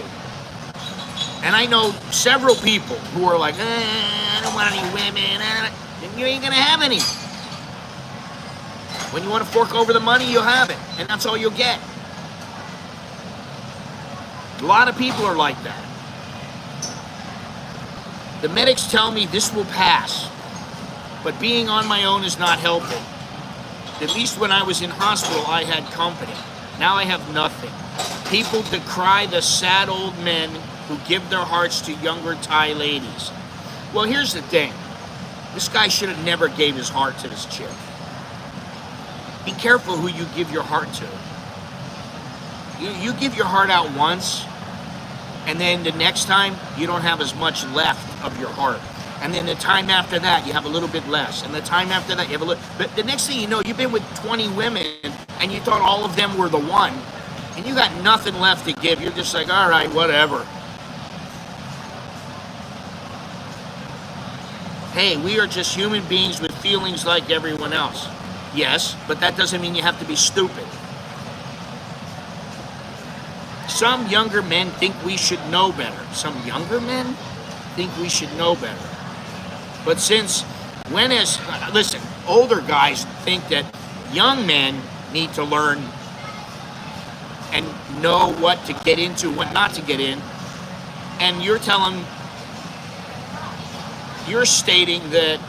And I know several people who are like, I don't want any women. You ain't going to have any. When you want to fork over the money, you'll have it. And that's all you'll get. A lot of people are like that. The medics tell me this will pass. But being on my own is not helping. At least when I was in hospital, I had company. Now I have nothing. People decry the sad old men who give their hearts to younger Thai ladies. Well, here's the thing. This guy should have never gave his heart to this chick. Be careful who you give your heart to. You give your heart out once, and then the next time, you don't have as much left of your heart. And then the time after that, you have a little bit less. And the time after that, you have a little... But the next thing you know, you've been with 20 women, and you thought all of them were the one, and you got nothing left to give. You're just like, all right, whatever. Hey, we are just human beings with feelings like everyone else. Yes, but that doesn't mean you have to be stupid. Some younger men think we should know better. Some younger men think we should know better. But listen, older guys think that young men need to learn and know what to get into, what not to get in. And you're stating that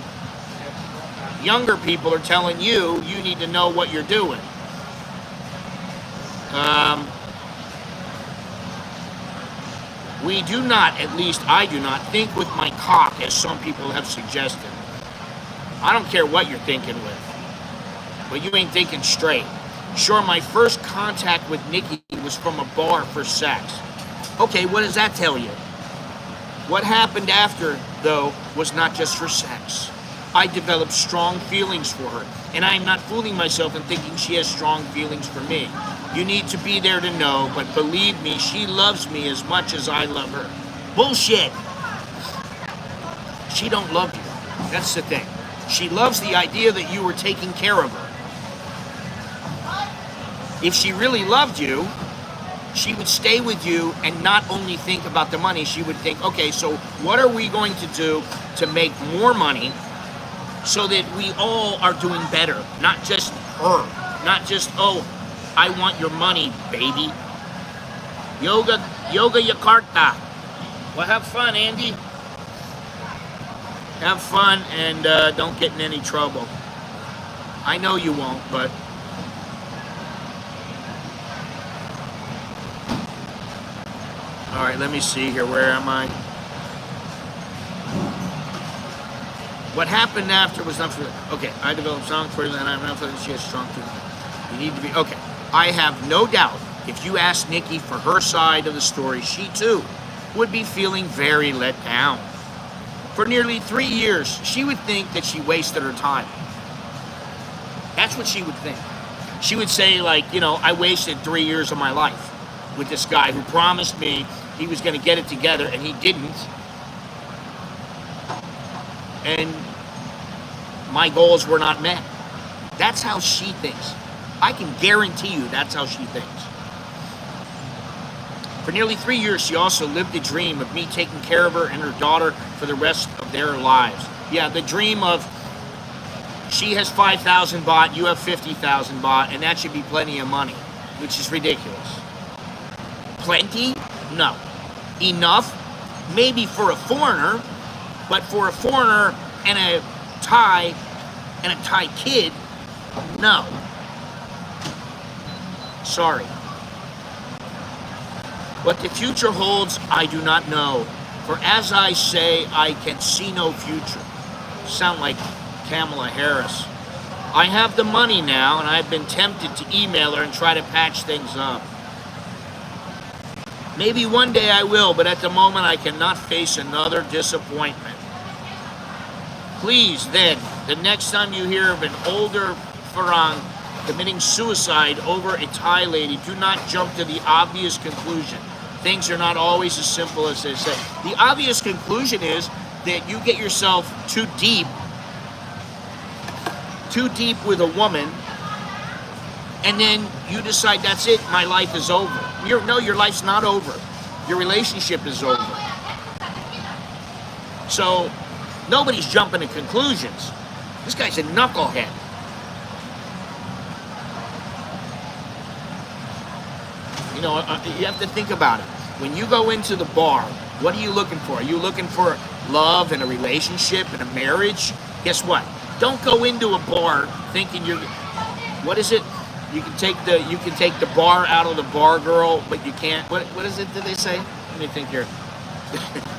younger people are telling you need to know what you're doing. We do not, at least I do not, think with my cock, as some people have suggested. I don't care what you're thinking with, but you ain't thinking straight. Sure, my first contact with Nikki was from a bar for sex. Okay, what does that tell you? What happened after, though, was not just for sex. I developed strong feelings for her, and I am not fooling myself in thinking she has strong feelings for me. You need to be there to know, but believe me, she loves me as much as I love her. Bullshit! She don't love you. That's the thing. She loves the idea that you were taking care of her. If she really loved you, she would stay with you and not only think about the money, she would think, okay, so what are we going to do to make more money so that we all are doing better? Not just her. Not just, oh, I want your money, baby. Yoga Yakarta. Well, have fun, Andy. Have fun and don't get in any trouble. I know you won't, but... All right, let me see here. Where am I? What happened after was not for... Okay, I developed strong feelings and I'm not feeling she has strong feelings. You need to be... Okay, I have no doubt if you asked Nikki for her side of the story, she too would be feeling very let down. For nearly 3 years, she would think that she wasted her time. That's what she would think. She would say, like, you know, I wasted 3 years of my life with this guy who promised me he was going to get it together, and he didn't. And my goals were not met. That's how she thinks. I can guarantee you that's how she thinks. For nearly 3 years, she also lived the dream of me taking care of her and her daughter for the rest of their lives. Yeah, the dream of she has 5,000 baht, you have 50,000 baht, and that should be plenty of money, which is ridiculous. Plenty? No. Enough? Maybe for a foreigner, but for a foreigner and a Thai kid, no. Sorry. What the future holds, I do not know. For as I say, I can see no future. Sound like Kamala Harris. I have the money now, and I've been tempted to email her and try to patch things up. Maybe one day I will, but at the moment I cannot face another disappointment. Please, then, the next time you hear of an older Farang committing suicide over a Thai lady, do not jump to the obvious conclusion. Things are not always as simple as they say. The obvious conclusion is that you get yourself too deep with a woman, and then you decide, that's it, my life is over. No, your life's not over. Your relationship is over. So, nobody's jumping to conclusions. This guy's a knucklehead. You know, you have to think about it. When you go into the bar, what are you looking for? Are you looking for love and a relationship and a marriage? Guess what? Don't go into a bar thinking you're, what is it? You can take the bar out of the bar girl, but you can't. What is it that they say? Let me think here.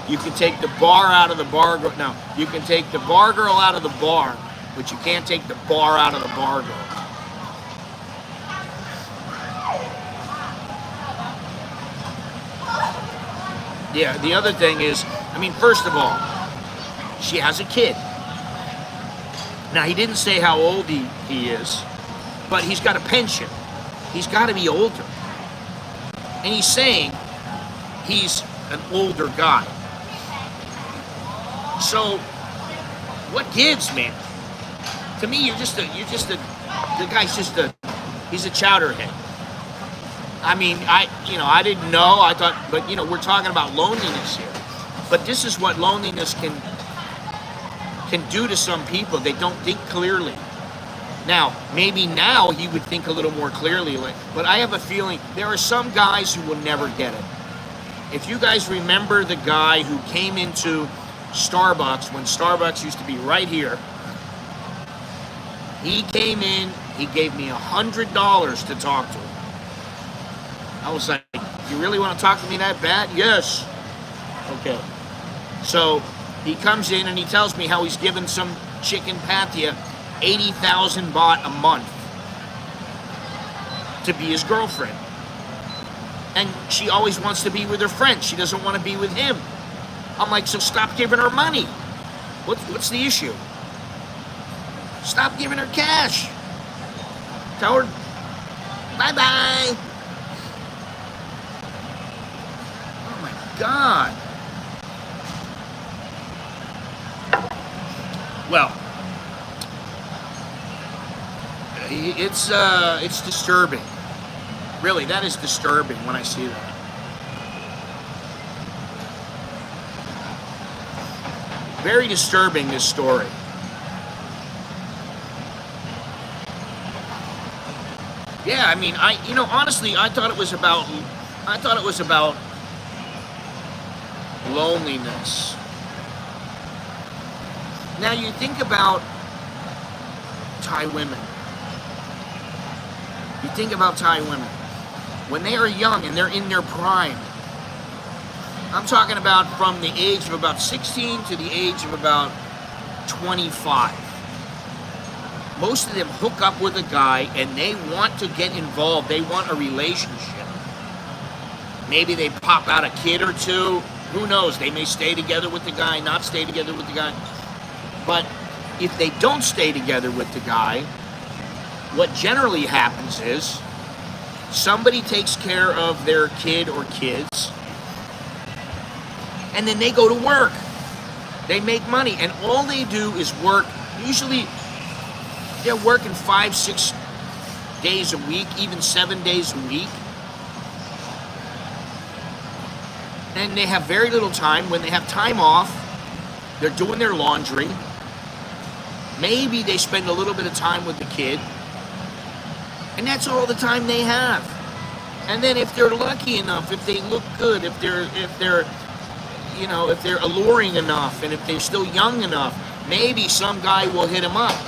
You can take the bar out of the bar girl. No, you can take the bar girl out of the bar, but you can't take the bar out of the bar girl. Yeah, the other thing is, I mean, first of all, she has a kid. Now, he didn't say how old he is, but he's got a pension. He's got to be older. And he's saying he's an older guy. So, what gives, man? To me, the guy's just he's a chowderhead. I mean, I didn't know. I thought, but we're talking about loneliness here. But this is what loneliness can do to some people. They don't think clearly. Now, maybe now he would think a little more clearly, but I have a feeling there are some guys who will never get it. If you guys remember the guy who came into Starbucks when Starbucks used to be right here, he came in, he gave me $100 to talk to him. I was like, you really want to talk to me that bad? Yes. Okay. So he comes in and he tells me how he's given some chick in Pattaya 80,000 baht a month to be his girlfriend. And she always wants to be with her friends. She doesn't want to be with him. I'm like, so stop giving her money. What's the issue? Stop giving her cash. Tell her, bye-bye. Oh my God. Well, it's disturbing. Really, that is disturbing when I see that. Very disturbing, this story. Yeah, I mean, honestly, I thought it was about loneliness. Now you think about Thai women. You think about Thai women. When they are young and they're in their prime, I'm talking about from the age of about 16 to the age of about 25. Most of them hook up with a guy and they want to get involved. They want a relationship. Maybe they pop out a kid or two. Who knows? They may stay together with the guy, not stay together with the guy. But if they don't stay together with the guy, what generally happens is somebody takes care of their kid or kids, and then they go to work. They make money, and all they do is work. Usually, they're working 5-6 days a week, even 7 days a week. And they have very little time. When they have time off, they're doing their laundry. Maybe they spend a little bit of time with the kid. And that's all the time they have. And then if they're lucky enough, if they look good, if they're alluring enough, and if they're still young enough, maybe some guy will hit them up.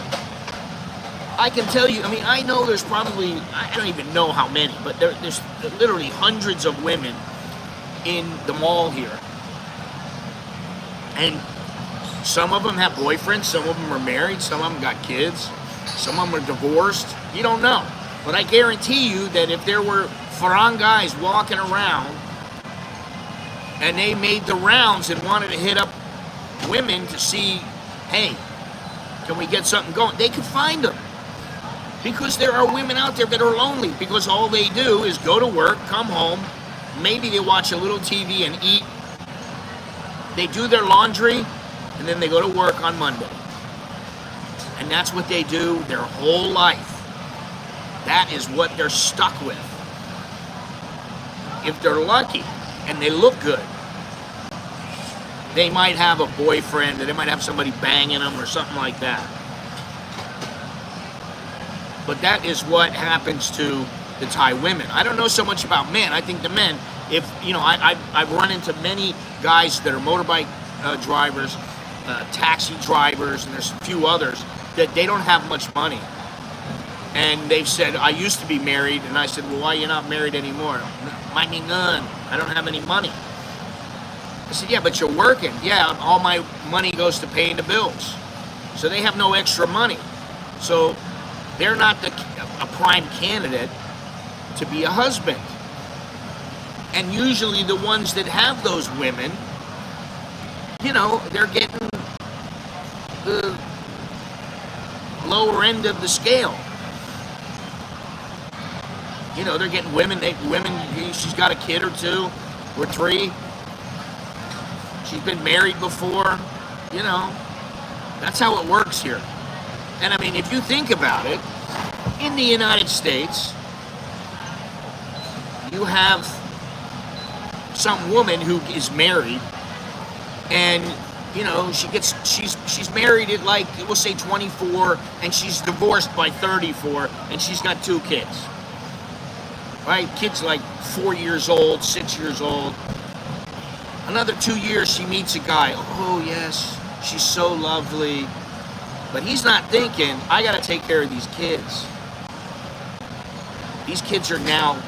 I can tell you, I know there's probably, I don't even know how many, but there's literally hundreds of women in the mall here And some of them have boyfriends, some of them are married, some of them got kids, some of them are divorced. You don't know. But I guarantee you that if there were Farang guys walking around and they made the rounds and wanted to hit up women to see, hey, can we get something going, they could find them. Because there are women out there that are lonely because all they do is go to work, come home, maybe they watch a little TV and eat, they do their laundry, and then they go to work on Monday. And that's what they do their whole life. That is what they're stuck with. If they're lucky and they look good, they might have a boyfriend, or they might have somebody banging them or something like that. But that is what happens to the Thai women. I don't know so much about men. I think the men, if, you know, I've run into many guys that are motorbike drivers, taxi drivers, and there's a few others that they don't have much money. And they've said, I used to be married, and I said, well, why are you not married anymore? I don't have any money. I said, yeah, but you're working. Yeah, all my money goes to paying the bills. So they have no extra money. So they're not a prime candidate to be a husband. And usually the ones that have those women, you know, they're getting the lower end of the scale. You know, they're getting women, she's got a kid or two or three. She's been married before. You know, that's how it works here. And I mean, if you think about it, in the United States, you have some woman who is married, and you know, she's married at, like, we'll say 24, and she's divorced by 34, and she's got 2 kids. Right? Kids like 4 years old, 6 years old. Another 2 years, she meets a guy. Oh yes, she's so lovely. But he's not thinking, I gotta take care of these kids. These kids are now,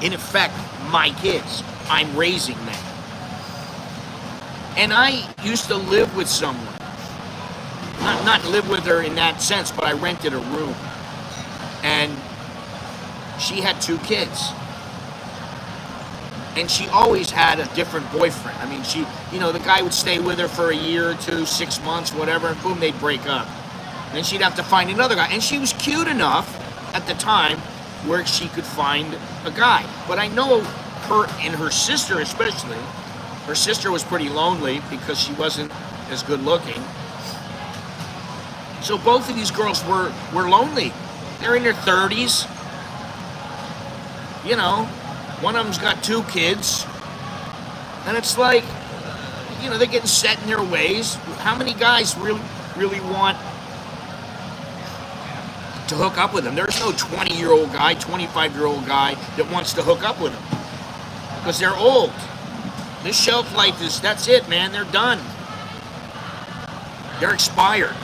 in effect, my kids. I'm raising them. And I used to live with someone. Not live with her in that sense, but I rented a room. And she had 2 kids. And she always had a different boyfriend. I mean, you know, the guy would stay with her for a year or 2, 6 months, whatever, and boom, they'd break up. And then she'd have to find another guy. And she was cute enough at the time where she could find a guy. But I know her and her sister especially. Her sister was pretty lonely because she wasn't as good looking. So both of these girls were lonely. They're in their 30s. You know, one of them's got 2 kids. And it's like, you know, they're getting set in their ways. How many guys really want to hook up with them? There's no 20-year-old guy, 25-year-old guy that wants to hook up with them. Because they're old. This shelf life is, that's it, man. They're done. They're expired.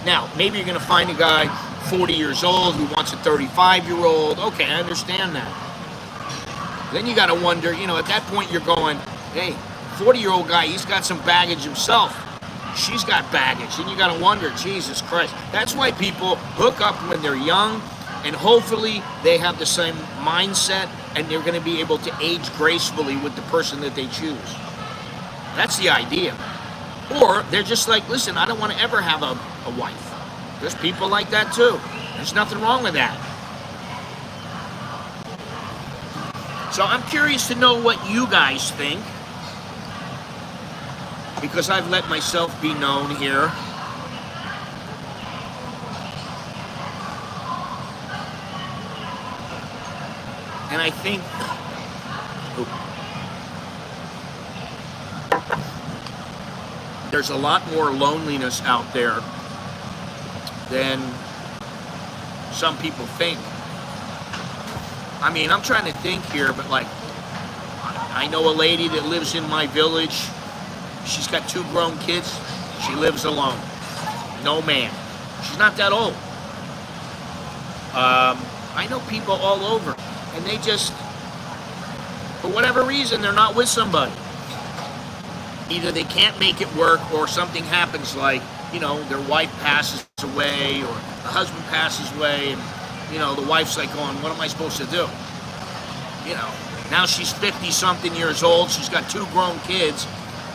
Now, maybe you're going to find a guy 40 years old who wants a 35-year-old. Okay, I understand that. Then you got to wonder, you know, at that point you're going, hey, 40-year-old guy, he's got some baggage himself. She's got baggage. And you got to wonder, Jesus Christ. That's why people hook up when they're young, and hopefully they have the same mindset, and they're going to be able to age gracefully with the person that they choose. That's the idea. Or they're just like, listen, I don't want to ever have a wife. There's people like that too. There's nothing wrong with that. So I'm curious to know what you guys think, because I've let myself be known here. And I think there's a lot more loneliness out there than some people think. I mean, I'm trying to think here, but like, I know a lady that lives in my village. She's got 2 grown kids. She lives alone. No man. She's not that old. I know people all over, and they just, for whatever reason, they're not with somebody. either they can't make it work or something happens, like, you know, their wife passes away or the husband passes away, and, you know, the wife's like going, what am I supposed to do? You know, now she's 50-something years old, she's got 2 grown kids,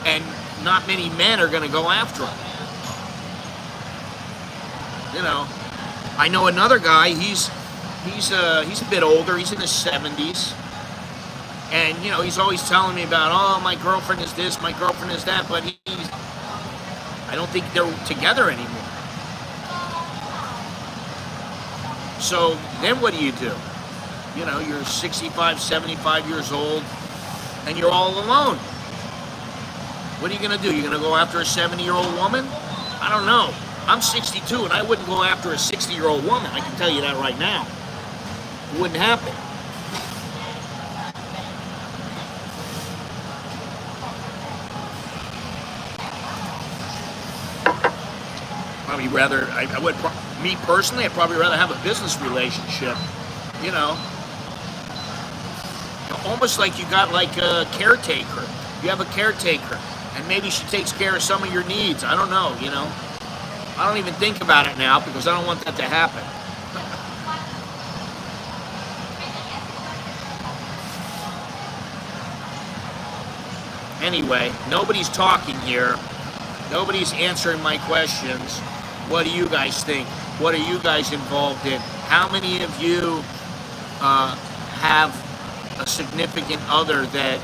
and not many men are going to go after her. You know, I know another guy, he's a bit older, he's in his 70s, and, you know, he's always telling me about, oh, my girlfriend is this, my girlfriend is that, but I don't think they're together anymore. So then what do? You know, you're 65, 75 years old, and you're all alone. What are you going to do? You're going to go after a 70-year-old woman? I don't know. I'm 62, and I wouldn't go after a 60-year-old woman. I can tell you that right now. It wouldn't happen. Probably rather, me personally, I'd probably rather have a business relationship, you know. Almost like you got like a caretaker. You have a caretaker, and maybe she takes care of some of your needs. I don't know, you know. I don't even think about it now because I don't want that to happen. Anyway, nobody's talking here. Nobody's answering my questions. What do you guys think? What are you guys involved in? How many of you have a significant other that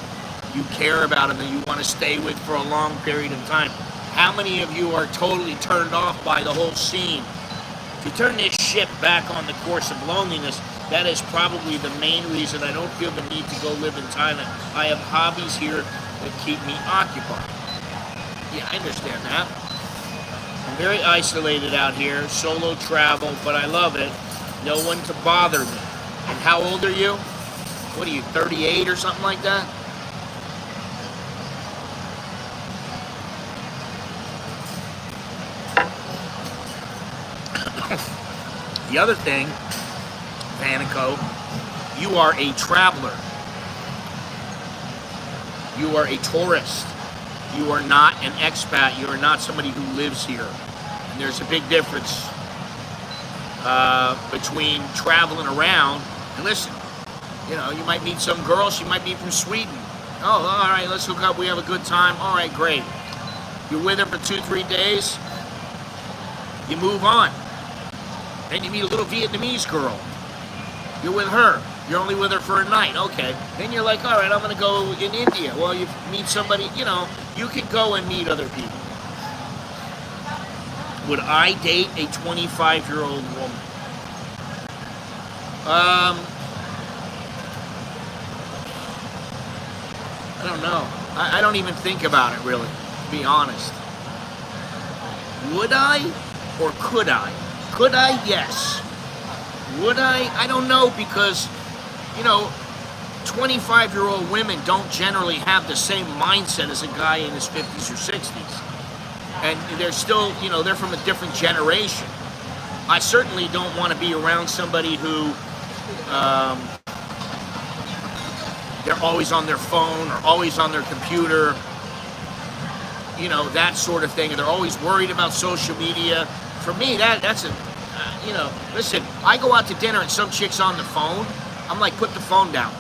you care about and that you want to stay with for a long period of time? How many of you are totally turned off by the whole scene? To turn this ship back on the course of loneliness, that is probably the main reason I don't feel the need to go live in Thailand. I have hobbies here that keep me occupied. Yeah, I understand that. I'm very isolated out here, solo travel, but I love it. No one to bother me. And how old are you? What are you, 38 or something like that? The other thing, Vanico, you are a traveler. You are a tourist. You are not an expat. You are not somebody who lives here. And there's a big difference between traveling around. And listen, you know, you might meet some girl. She might be from Sweden. Oh, all right, let's hook up. We have a good time. All right, great. You're with her for 2-3 days. You move on. Then you meet a little Vietnamese girl. You're with her. You're only with her for a night. Okay. Then you're like, all right, I'm going to go in India. Well, you meet somebody, you know, you could go and meet other people. Would I date a 25-year-old woman? I don't know. I don't even think about it, really, to be honest. Would I or could I? Could I? Yes. Would I? I don't know, because, you know, 25-year-old women don't generally have the same mindset as a guy in his 50s or 60s. And they're still, you know, they're from a different generation. I certainly don't want to be around somebody who, they're always on their phone or always on their computer, you know, that sort of thing. And they're always worried about social media. For me, that's a, you know, listen, I go out to dinner and some chick's on the phone. I'm like, put the phone down.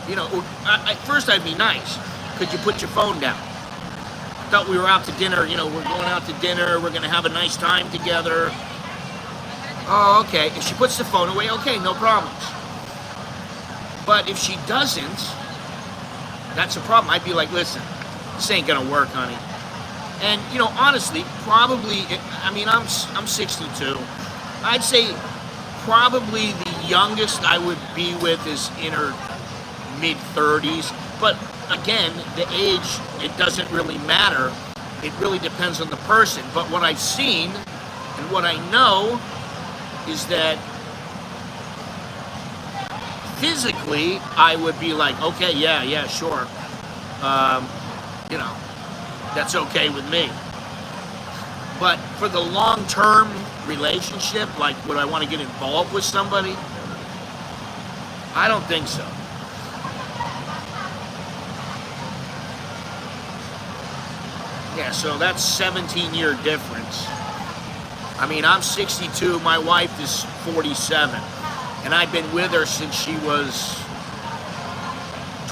You know, at first I'd be nice. Could you put your phone down? I thought we were out to dinner, you know, we're going out to dinner, we're going to have a nice time together. Oh, okay. If she puts the phone away, okay, no problems. But if she doesn't, that's a problem. I'd be like, listen, this ain't going to work, honey. And, you know, honestly, probably, I mean, I'm 62. I'd say probably the youngest I would be with is in her mid-30s. But again, the age, it doesn't really matter. It really depends on the person. But what I've seen and what I know is that physically, I would be like, okay, yeah, sure. You know, that's okay with me. But for the long-term relationship, like, would I want to get involved with somebody? I don't think so. Yeah, so that's 17-year difference. I mean, I'm 62, my wife is 47, and I've been with her since she was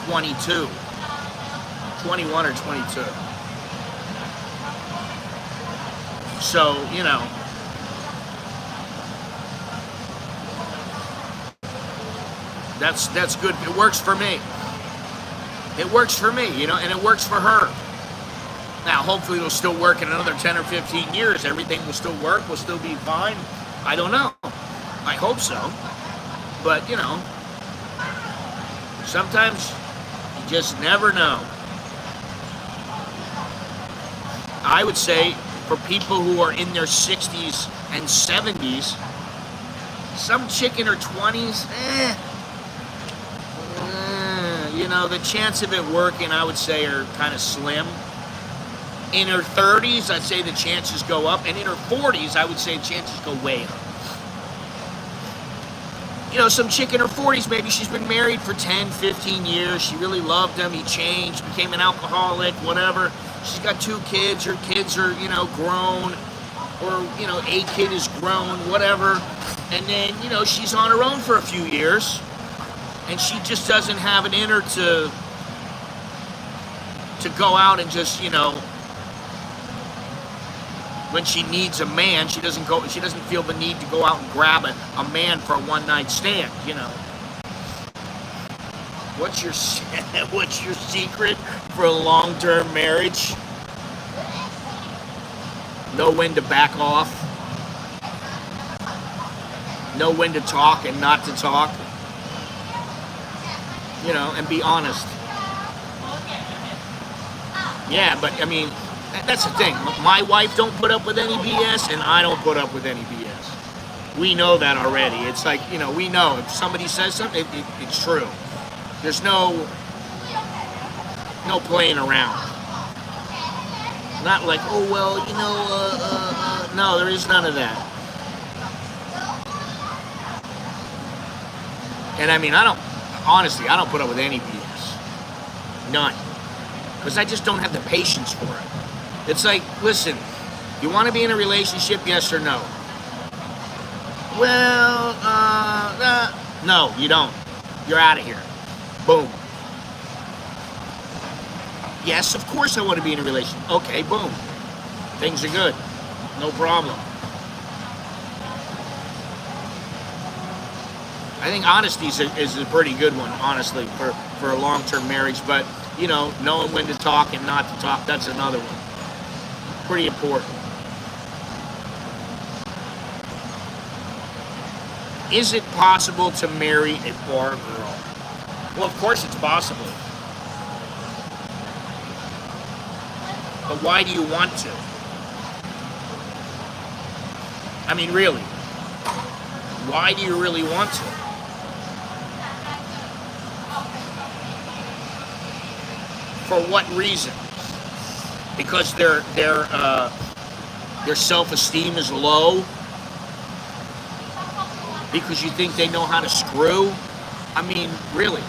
22, 21 or 22. So, you know, that's good. It works for me. It works for me, you know, and it works for her. Now, hopefully it'll still work in another 10 or 15 years. Everything will still work, will still be fine. I don't know. I hope so. But, you know, sometimes you just never know. I would say for people who are in their 60s and 70s, some chick in her 20s, you know, the chance of it working, I would say, are kind of slim. In her 30s, I'd say the chances go up, and in her 40s, I would say the chances go way up. You know, some chick in her 40s, maybe she's been married for 10, 15 years, she really loved him, he changed, became an alcoholic, whatever. She's got 2 kids, her kids are, you know, grown, or, you know, a kid is grown, whatever. And then, you know, she's on her own for a few years, and she just doesn't have it in her to go out and just, you know, when she needs a man, she doesn't feel the need to go out and grab a man for a one-night stand, you know. What's your secret for a long-term marriage? Know when to back off. Know when to talk and not to talk. You know, and be honest. Yeah, but I mean, that's the thing. My wife don't put up with any BS, and I don't put up with any BS. We know that already. It's like, you know, we know if somebody says something, it's true. There's no playing around. Not like, oh, well, you know, no, there is none of that. And I mean, honestly, I don't put up with any BS. None. Because I just don't have the patience for it. It's like, listen, you want to be in a relationship, yes or no? Well, no, you don't. You're out of here. Boom. Yes, of course I want to be in a relationship. Okay, boom. Things are good. No problem. I think honesty is a pretty good one, honestly, for a long-term marriage. But, you know, knowing when to talk and not to talk, that's another one. Pretty important. Is it possible to marry a bar girl? Well, of course it's possible. But why do you want to? I mean, really. Why do you really want to? For what reason? Because their self-esteem is low? Because you think they know how to screw? I mean, really.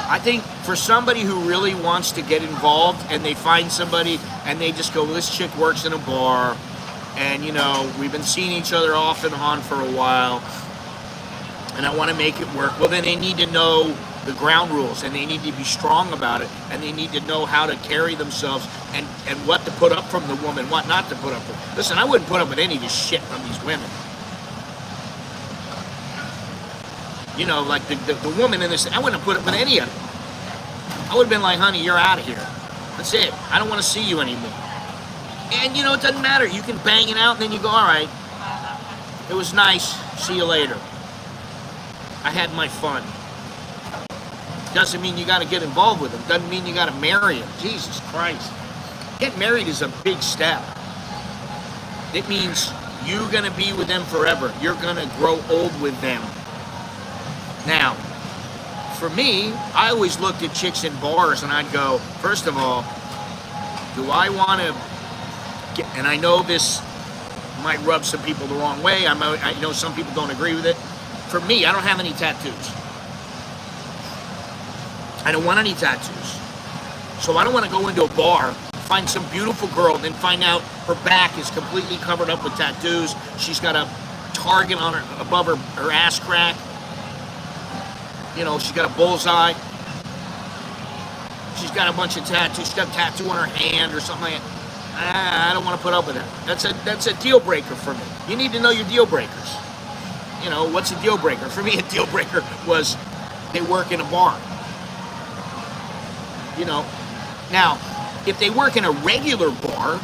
I think for somebody who really wants to get involved and they find somebody and they just go, well, this chick works in a bar and, you know, we've been seeing each other off and on for a while and I want to make it work. Well, then they need to know the ground rules and they need to be strong about it and they need to know how to carry themselves and what to put up from the woman, what not to put up with. Listen, I wouldn't put up with any of this shit from these women. You know, like the woman in this, I wouldn't have put up with any of it. I would have been like, honey, you're out of here. That's it. I don't want to see you anymore. And, you know, it doesn't matter. You can bang it out and then you go, all right, it was nice. See you later. I had my fun. Doesn't mean you got to get involved with them. Doesn't mean you got to marry them. Jesus Christ. Getting married is a big step. It means you're going to be with them forever. You're going to grow old with them. Now, for me, I always looked at chicks in bars and I'd go, first of all, do I want to get, and I know this might rub some people the wrong way. I know some people don't agree with it. For me, I don't have any tattoos. I don't want any tattoos. So I don't want to go into a bar, find some beautiful girl, and then find out her back is completely covered up with tattoos. She's got a target on her above her ass crack. You know, she's got a bullseye. She's got a bunch of tattoos. She's got a tattoo on her hand or something like that. I don't want to put up with that. That's a deal breaker for me. You need to know your deal breakers. You know, what's a deal breaker? For me, a deal breaker was they work in a bar. You know, now, if they work in a regular bar,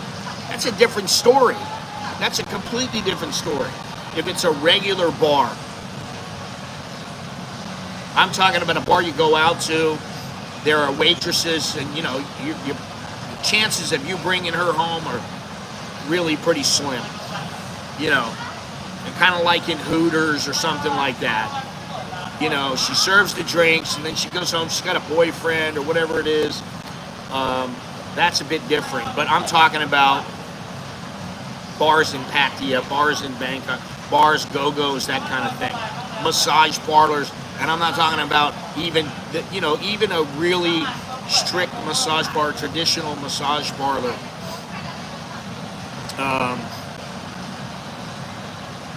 that's a different story. That's a completely different story. If it's a regular bar, I'm talking about a bar you go out to, there are waitresses, and you know, the chances of you bringing her home are really pretty slim. You know, kind of like in Hooters or something like that. You know, she serves the drinks and then she goes home, she's got a boyfriend or whatever it is. That's a bit different. But I'm talking about bars in Pattaya, bars in Bangkok, bars, go-go's, that kind of thing. Massage parlors. And I'm not talking about even a really strict massage bar, traditional massage parlor.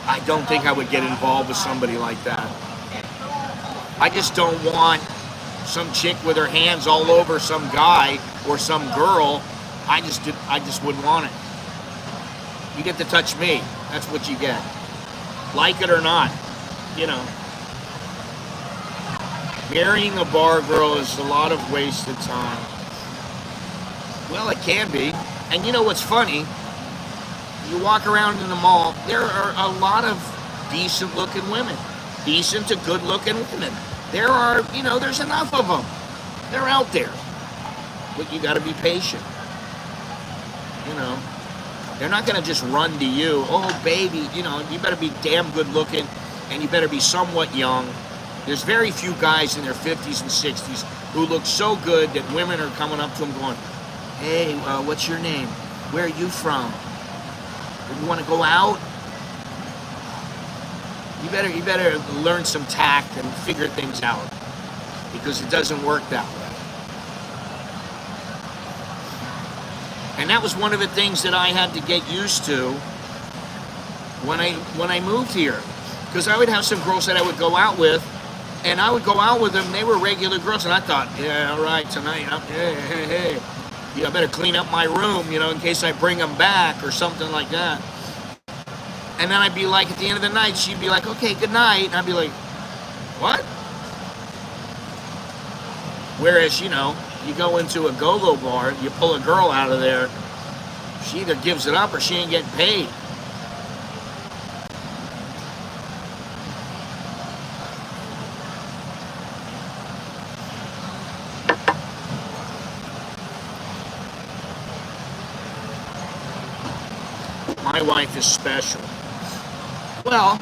I don't think I would get involved with somebody like that. I just don't want some chick with her hands all over some guy or some girl. I just wouldn't want it. You get to touch me. That's what you get. Like it or not, you know. Marrying a bar girl is a lot of wasted time. Well, it can be. And you know what's funny? You walk around in the mall, there are a lot of decent looking women. Decent to good looking women. There are, you know, there's enough of them. They're out there. But you gotta be patient. You know, they're not gonna just run to you. Oh, baby, you know, you better be damn good looking and you better be somewhat young. There's very few guys in their 50s and 60s who look so good that women are coming up to them going, hey, what's your name? Where are you from? You want to go out? You better learn some tact and figure things out, because it doesn't work that way. And that was one of the things that I had to get used to when I moved here, because I would have some girls that I would go out with, and I would go out with them. They were regular girls, and I thought, yeah, all right, tonight, hey. Yeah, I better clean up my room, you know, in case I bring them back or something like that. And then I'd be like, at the end of the night, she'd be like, okay, good night. And I'd be like, what? Whereas, you know, you go into a go-go bar, you pull a girl out of there, she either gives it up or she ain't getting paid. My wife is special. Well,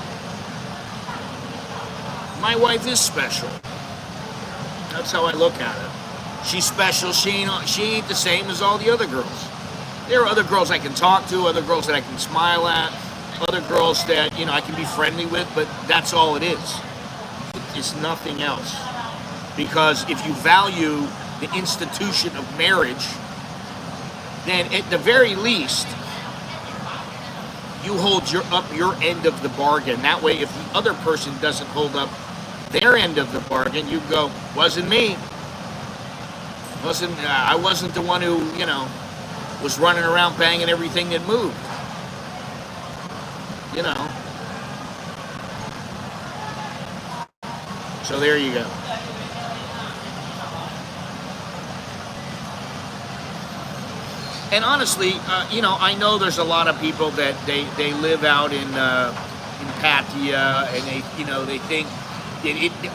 my wife is special. That's how I look at it. She's special. She ain't the same as all the other girls. There are other girls I can talk to, other girls that I can smile at, other girls that, you know, I can be friendly with, but that's all it is. It's nothing else. Because if you value the institution of marriage, then at the very least, you hold up your end of the bargain. That way, if the other person doesn't hold up their end of the bargain, you go, wasn't me. I wasn't the one who, you know, was running around banging everything that moved. You know. So there you go. And honestly, you know, I know there's a lot of people that they live out in Pattaya, and they think,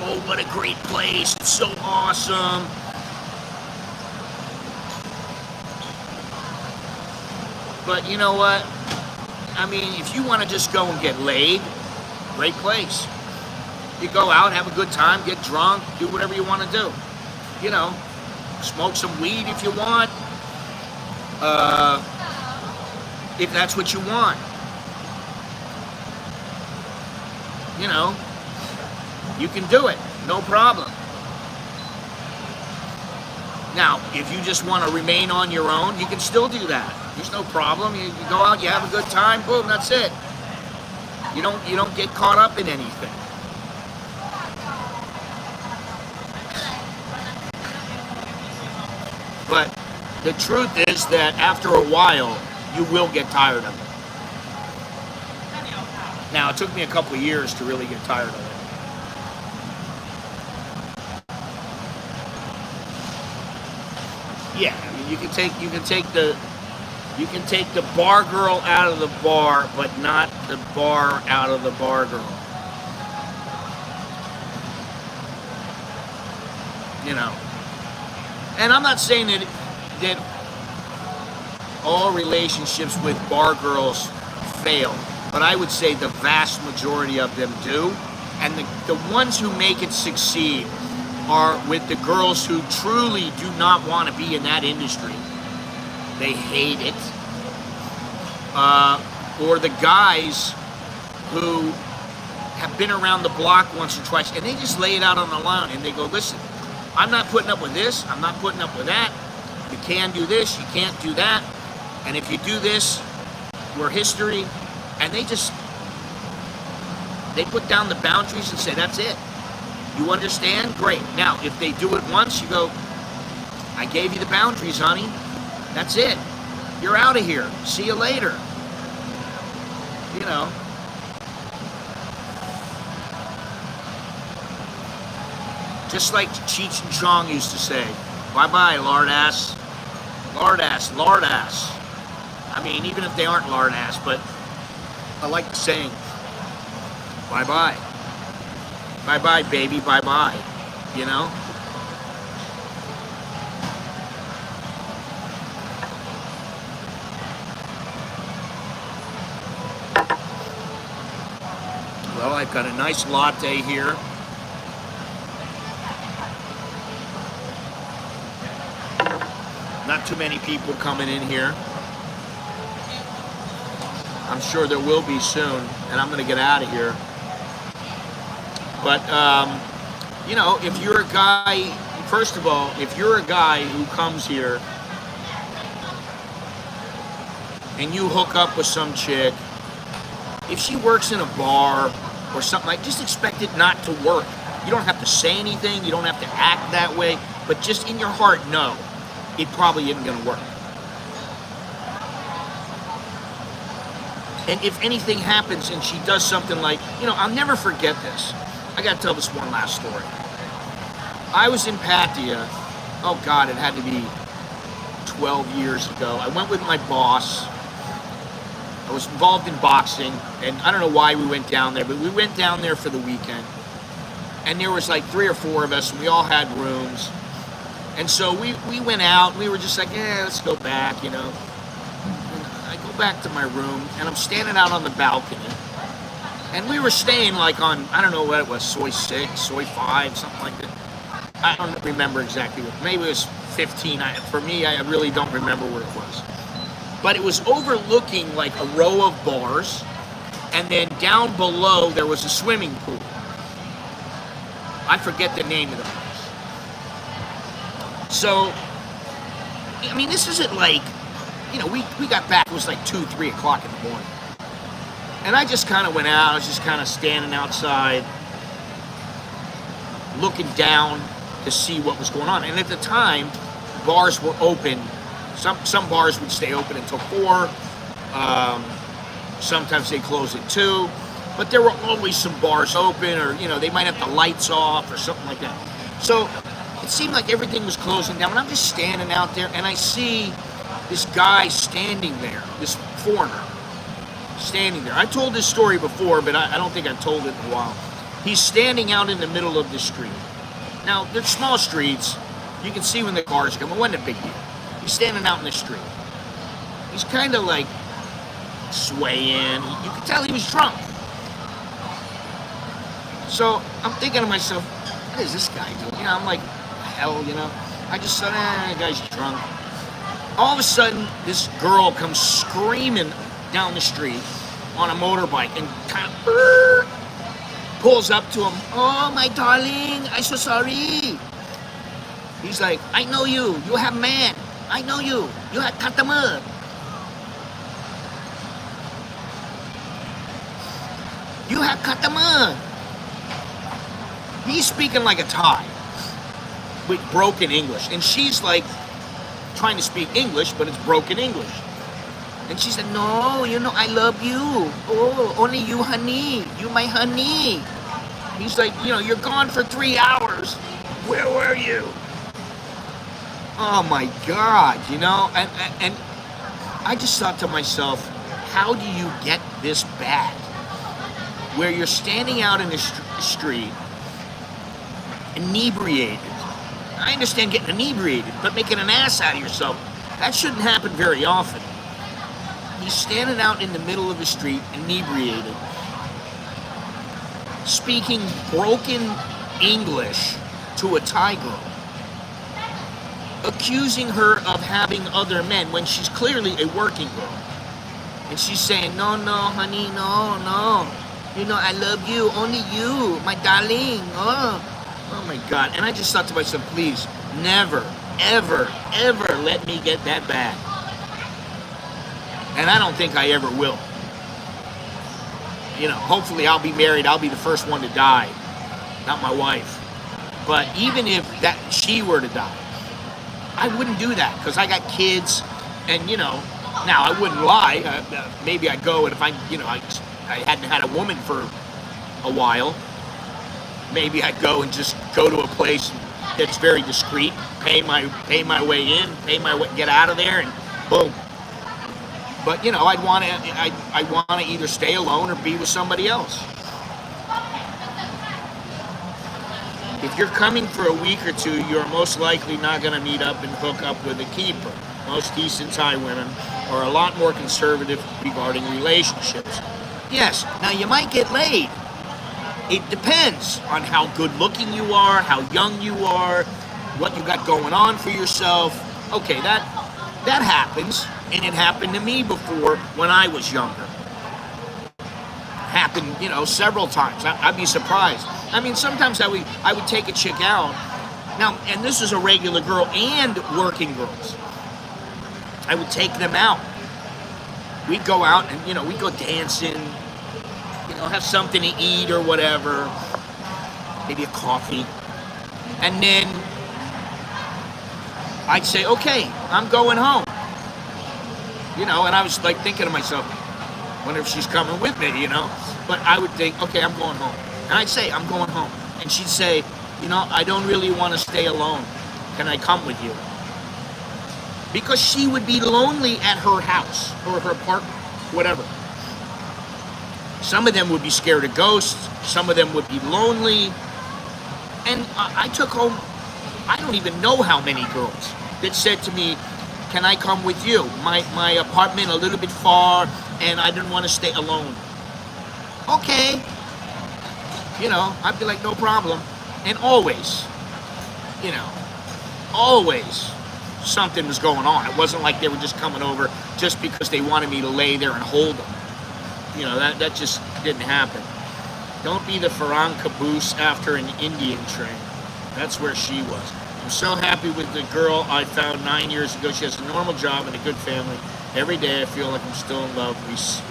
oh, what a great place, it's so awesome. But you know what? I mean, if you want to just go and get laid, great place. You go out, have a good time, get drunk, do whatever you want to do. You know, smoke some weed if you want. If that's what you want. You know, you can do it, no problem. Now, if you just want to remain on your own, you can still do that. There's no problem. You go out, you have a good time, boom, that's it. You don't get caught up in anything. But the truth is that after a while, you will get tired of it. Now, it took me a couple of years to really get tired of it. Yeah, I mean, you can take the bar girl out of the bar, but not the bar out of the bar girl. You know. And I'm not saying that all relationships with bar girls fail, but I would say the vast majority of them do. And the ones who make it succeed are with the girls who truly do not want to be in that industry. They hate it. Or the guys who have been around the block once or twice and they just lay it out on the line and they go, listen, I'm not putting up with this, I'm not putting up with that. You can do this, you can't do that. And if you do this, we're history. And they put down the boundaries and say, that's it. You understand? Great. Now, if they do it once, you go, I gave you the boundaries, honey. That's it. You're out of here. See you later. You know. Just like Cheech and Chong used to say, bye-bye, lard ass. Lard ass, lard ass. I mean, even if they aren't lard ass, but I like the saying, bye-bye. Bye-bye, baby, bye-bye. You know? Well, I've got a nice latte here. Not too many people coming in here. I'm sure there will be soon, and I'm going to get out of here. But, you know, if you're a guy, first of all, if you're a guy who comes here and you hook up with some chick, if she works in a bar or something like, just expect it not to work. You don't have to say anything, you don't have to act that way, but just in your heart, know it probably isn't going to work. And if anything happens and she does something like, you know, I'll never forget this. I got to tell this one last story. I was in Pattaya. Oh, God, it had to be 12 years ago. I went with my boss. I was involved in boxing, and I don't know why we went down there, but we went down there for the weekend. And there was like 3 or 4 of us, and we all had rooms. And so we went out, and we were just like, yeah, let's go back, you know. And I go back to my room, and I'm standing out on the balcony. And we were staying like on, I don't know what it was, Soy 6, Soy 5, something like that. I don't remember exactly what, maybe it was 15. For me, I really don't remember what it was. But it was overlooking like a row of bars, and then down below there was a swimming pool. I forget the name of the place. So, I mean, this isn't like, you know, we got back, it was like 2, 3 o'clock in the morning. And I just kind of went out, I was just kind of standing outside, looking down to see what was going on. And at the time, bars were open. Some bars would stay open until 4. Sometimes they close at 2. But there were always some bars open, or, you know, they might have the lights off or something like that. So it seemed like everything was closing down. And I'm just standing out there, and I see this guy standing there, this foreigner. Standing there. I told this story before, but I don't think I've told it in a while. He's standing out in the middle of the street. Now, they're small streets. You can see when the cars come. It wasn't a big deal. He's standing out in the street. He's kind of like swaying. You could tell he was drunk. So I'm thinking to myself, what is this guy doing? You know, I'm like, hell, you know. I just said, the guy's drunk. All of a sudden, this girl comes screaming down the street on a motorbike and kind of pulls up to him. Oh, my darling, I'm so sorry. He's like, I know you. You have man. I know you. You have customer. You have customer. He's speaking like a Thai with broken English. And she's like trying to speak English, but it's broken English. And she said, no, you know, I love you. Oh, only you, honey. You, my honey. He's like, you know, you're gone for 3 hours. Where were you? Oh my God, you know? And I just thought to myself, how do you get this bad? Where you're standing out in the street, inebriated. I understand getting inebriated, but making an ass out of yourself, that shouldn't happen very often. He's standing out in the middle of the street, inebriated, speaking broken English to a Thai girl, accusing her of having other men when she's clearly a working girl. And she's saying, no, honey, no. You know, I love you, only you, my darling. Oh my God. And I just thought to myself, please, never, ever, ever let me get that bad. And I don't think I ever will. You know, hopefully I'll be married, I'll be the first one to die, not my wife. But even if that she were to die, I wouldn't do that because I got kids, and you know, now I wouldn't lie. Maybe I'd go, and if I hadn't had a woman for a while, maybe I'd go and just go to a place that's very discreet, pay my way in, get out of there, and boom. But you know, I'd want to either stay alone or be with somebody else. If you're coming for a week or two, you're most likely not going to meet up and hook up with a keeper. Most decent Thai women are a lot more conservative regarding relationships. Yes, now you might get laid. It depends on how good looking you are, how young you are, what you got going on for yourself. Okay, that happens, and it happened to me before when I was younger. Happened, you know, several times. I'd be surprised. I mean, sometimes I would take a chick out. Now, and this is a regular girl and working girls. I would take them out. We'd go out and, you know, we'd go dancing, you know, have something to eat or whatever, maybe a coffee. And then I'd say, okay, I'm going home. You know, and I was like thinking to myself, wonder if she's coming with me, you know? But I would think, okay, I'm going home. And I'd say, I'm going home. And she'd say, you know, I don't really want to stay alone. Can I come with you? Because she would be lonely at her house or her apartment, whatever. Some of them would be scared of ghosts. Some of them would be lonely. And I took home, I don't even know how many girls that said to me, can I come with you? My apartment a little bit far, and I didn't want to stay alone. Okay. You know, I'd be like, no problem. And always, you know, always something was going on. It wasn't like they were just coming over just because they wanted me to lay there and hold them. You know, that just didn't happen. Don't be the Farang caboose after an Indian train. That's where she was. I'm so happy with the girl I found 9 years ago. She has a normal job and a good family. Every day I feel like I'm still in love.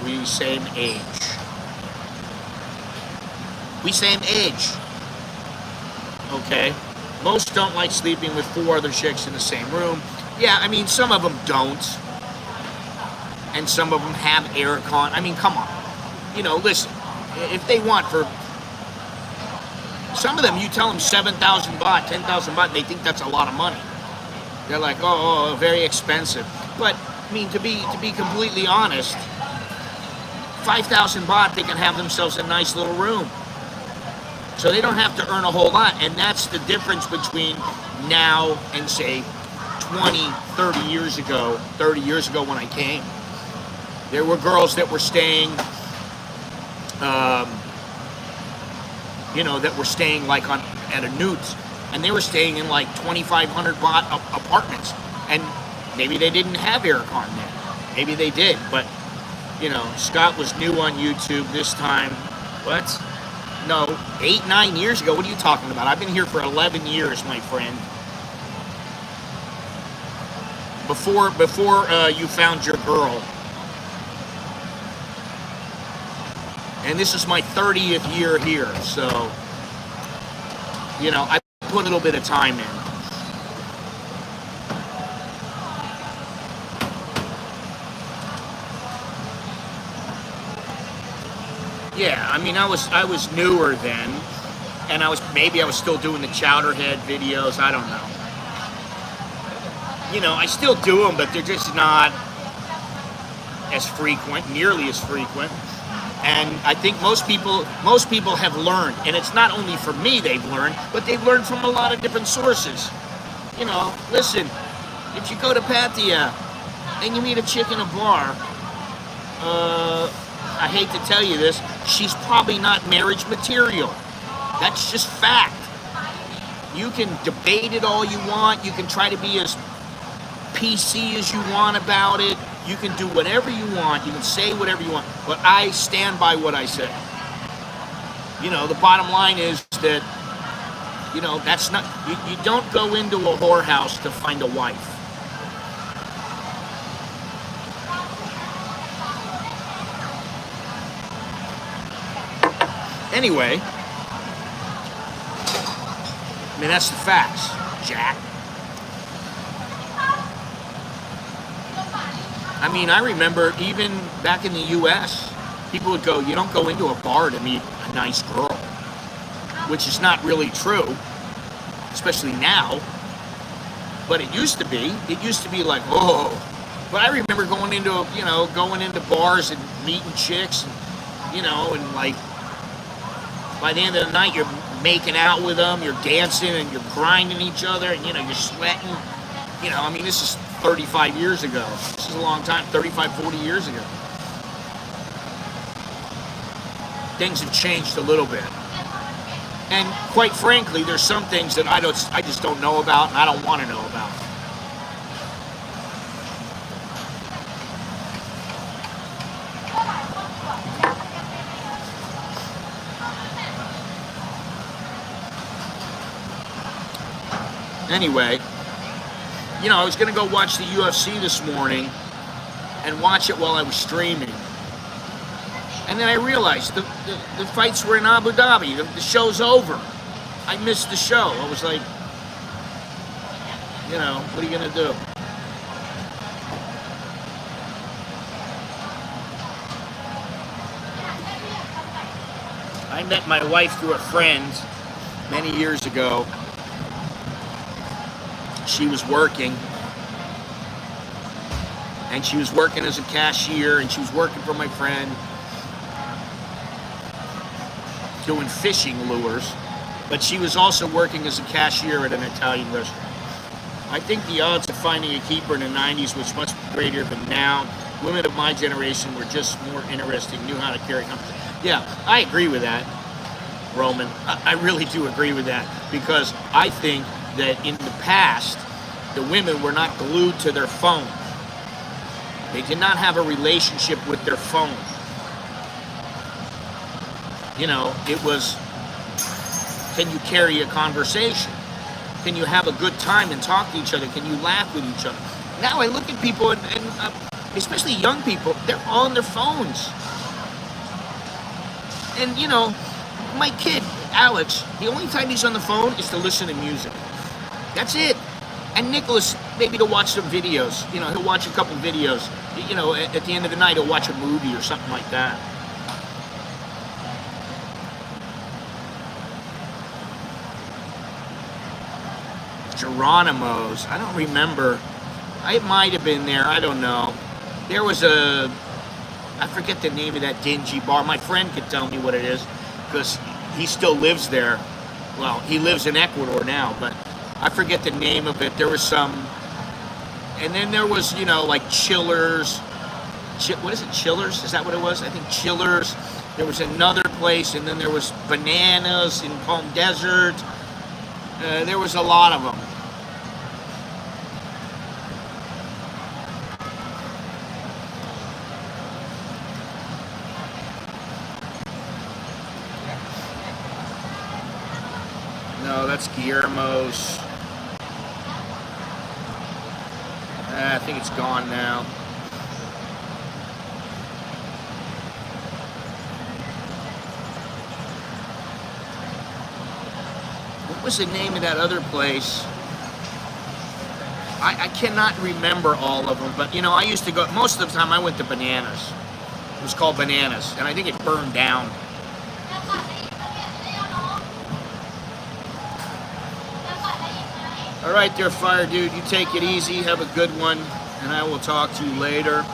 We same age. We same age. Okay. Most don't like sleeping with 4 other chicks in the same room. Yeah, I mean, some of them don't. And some of them have aircon. I mean, come on. You know, listen. If they want for... Some of them, you tell them 7,000 baht, 10,000 baht, they think that's a lot of money. They're like, oh, very expensive. But, I mean, to be completely honest, 5,000 baht, they can have themselves a nice little room. So they don't have to earn a whole lot. And that's the difference between now and, say, 20, 30 years ago. 30 years ago when I came. There were girls that were staying... you know, that were staying like at a newt, and they were staying in like 2,500 baht apartments, and maybe they didn't have aircon then. Maybe they did, but you know, Scott was new on YouTube this time. What? No, 8, 9 years ago. What are you talking about? I've been here for 11 years, my friend. before you found your girl. And this is my 30th year here, so, you know, I put a little bit of time in. Yeah, I mean, I was newer then, and maybe I was still doing the Chowderhead videos. I don't know. You know, I still do them, but they're just not as frequent, nearly as frequent. And I think most people have learned, and it's not only from me they've learned, but they've learned from a lot of different sources. You know, listen, if you go to Pattaya and you meet a chick in a bar, I hate to tell you this, she's probably not marriage material. That's just fact. You can debate it all you want. You can try to be as PC as you want about it. You can do whatever you want. You can say whatever you want. But I stand by what I say. You know, the bottom line is that, you know, that's not, you don't go into a whorehouse to find a wife. Anyway, I mean, that's the facts, Jack. I mean, I remember even back in the U.S., people would go, you don't go into a bar to meet a nice girl, which is not really true, especially now. But it used to be. It used to be like, oh. But I remember going into bars and meeting chicks, and, you know, and like, by the end of the night, you're making out with them, you're dancing, and you're grinding each other, and, you know, you're sweating. You know, I mean, this is 35 years ago. This is a long time, 35, 40 years ago. Things have changed a little bit. And quite frankly, there's some things that I just don't know about, and I don't want to know about. Anyway, you know, I was going to go watch the UFC this morning and watch it while I was streaming. And then I realized the fights were in Abu Dhabi. The show's over. I missed the show. I was like, you know, what are you going to do? I met my wife through a friend many years ago. She was working, and she was working as a cashier, and she was working for my friend doing fishing lures, but she was also working as a cashier at an Italian restaurant. I think the odds of finding a keeper in the 90s was much greater than now. Women of my generation were just more interesting, knew how to carry on. Yeah, I agree with that, Roman. I really do agree with that, because I think that in the past, the women were not glued to their phone. They did not have a relationship with their phone. You know, it was, can you carry a conversation? Can you have a good time and talk to each other? Can you laugh with each other? Now I look at people, and especially young people, they're on their phones. And, you know, my kid, Alex, the only time he's on the phone is to listen to music. That's it. And Nicholas, maybe to watch some videos. You know, he'll watch a couple videos. You know, at the end of the night, he'll watch a movie or something like that. Geronimo's. I don't remember. I might have been there. I don't know. There was I forget the name of that dingy bar. My friend could tell me what it is, because he still lives there. Well, he lives in Ecuador now, but I forget the name of it. There was some, and then there was, you know, like Chillers. What is it, Chillers? Is that what it was? I think Chillers. There was another place, and then there was Bananas in Palm Desert. There was a lot of them. No, that's Guillermo's. I think it's gone now. What was the name of that other place? I cannot remember all of them, but you know, I used to go, most of the time I went to Bananas. It was called Bananas, and I think it burned down. All right there, Fire Dude, you take it easy, have a good one, and I will talk to you later.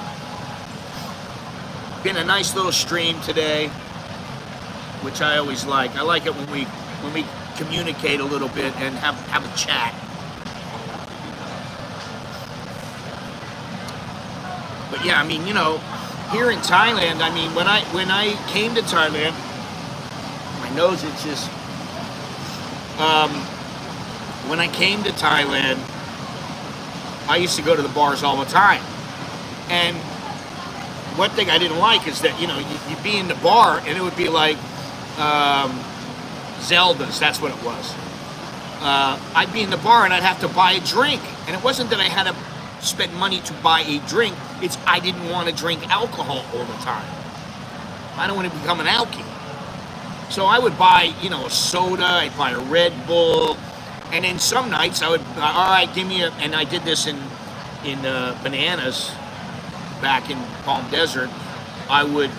Been a nice little stream today, which I always like. I like it when we communicate a little bit and have a chat. But yeah, I mean, you know, here in Thailand, I mean, when I came to Thailand, my nose itches. When I came to Thailand, I used to go to the bars all the time. And one thing I didn't like is that, you know, you'd be in the bar and it would be like Zelda's, that's what it was. I'd be in the bar and I'd have to buy a drink. And it wasn't that I had to spend money to buy a drink, it's I didn't want to drink alcohol all the time. I don't want to become an alkie. So I would buy, you know, a soda, I'd buy a Red Bull, and then some nights I would, all right, give me a, and I did this in Bananas back in Palm Desert. I would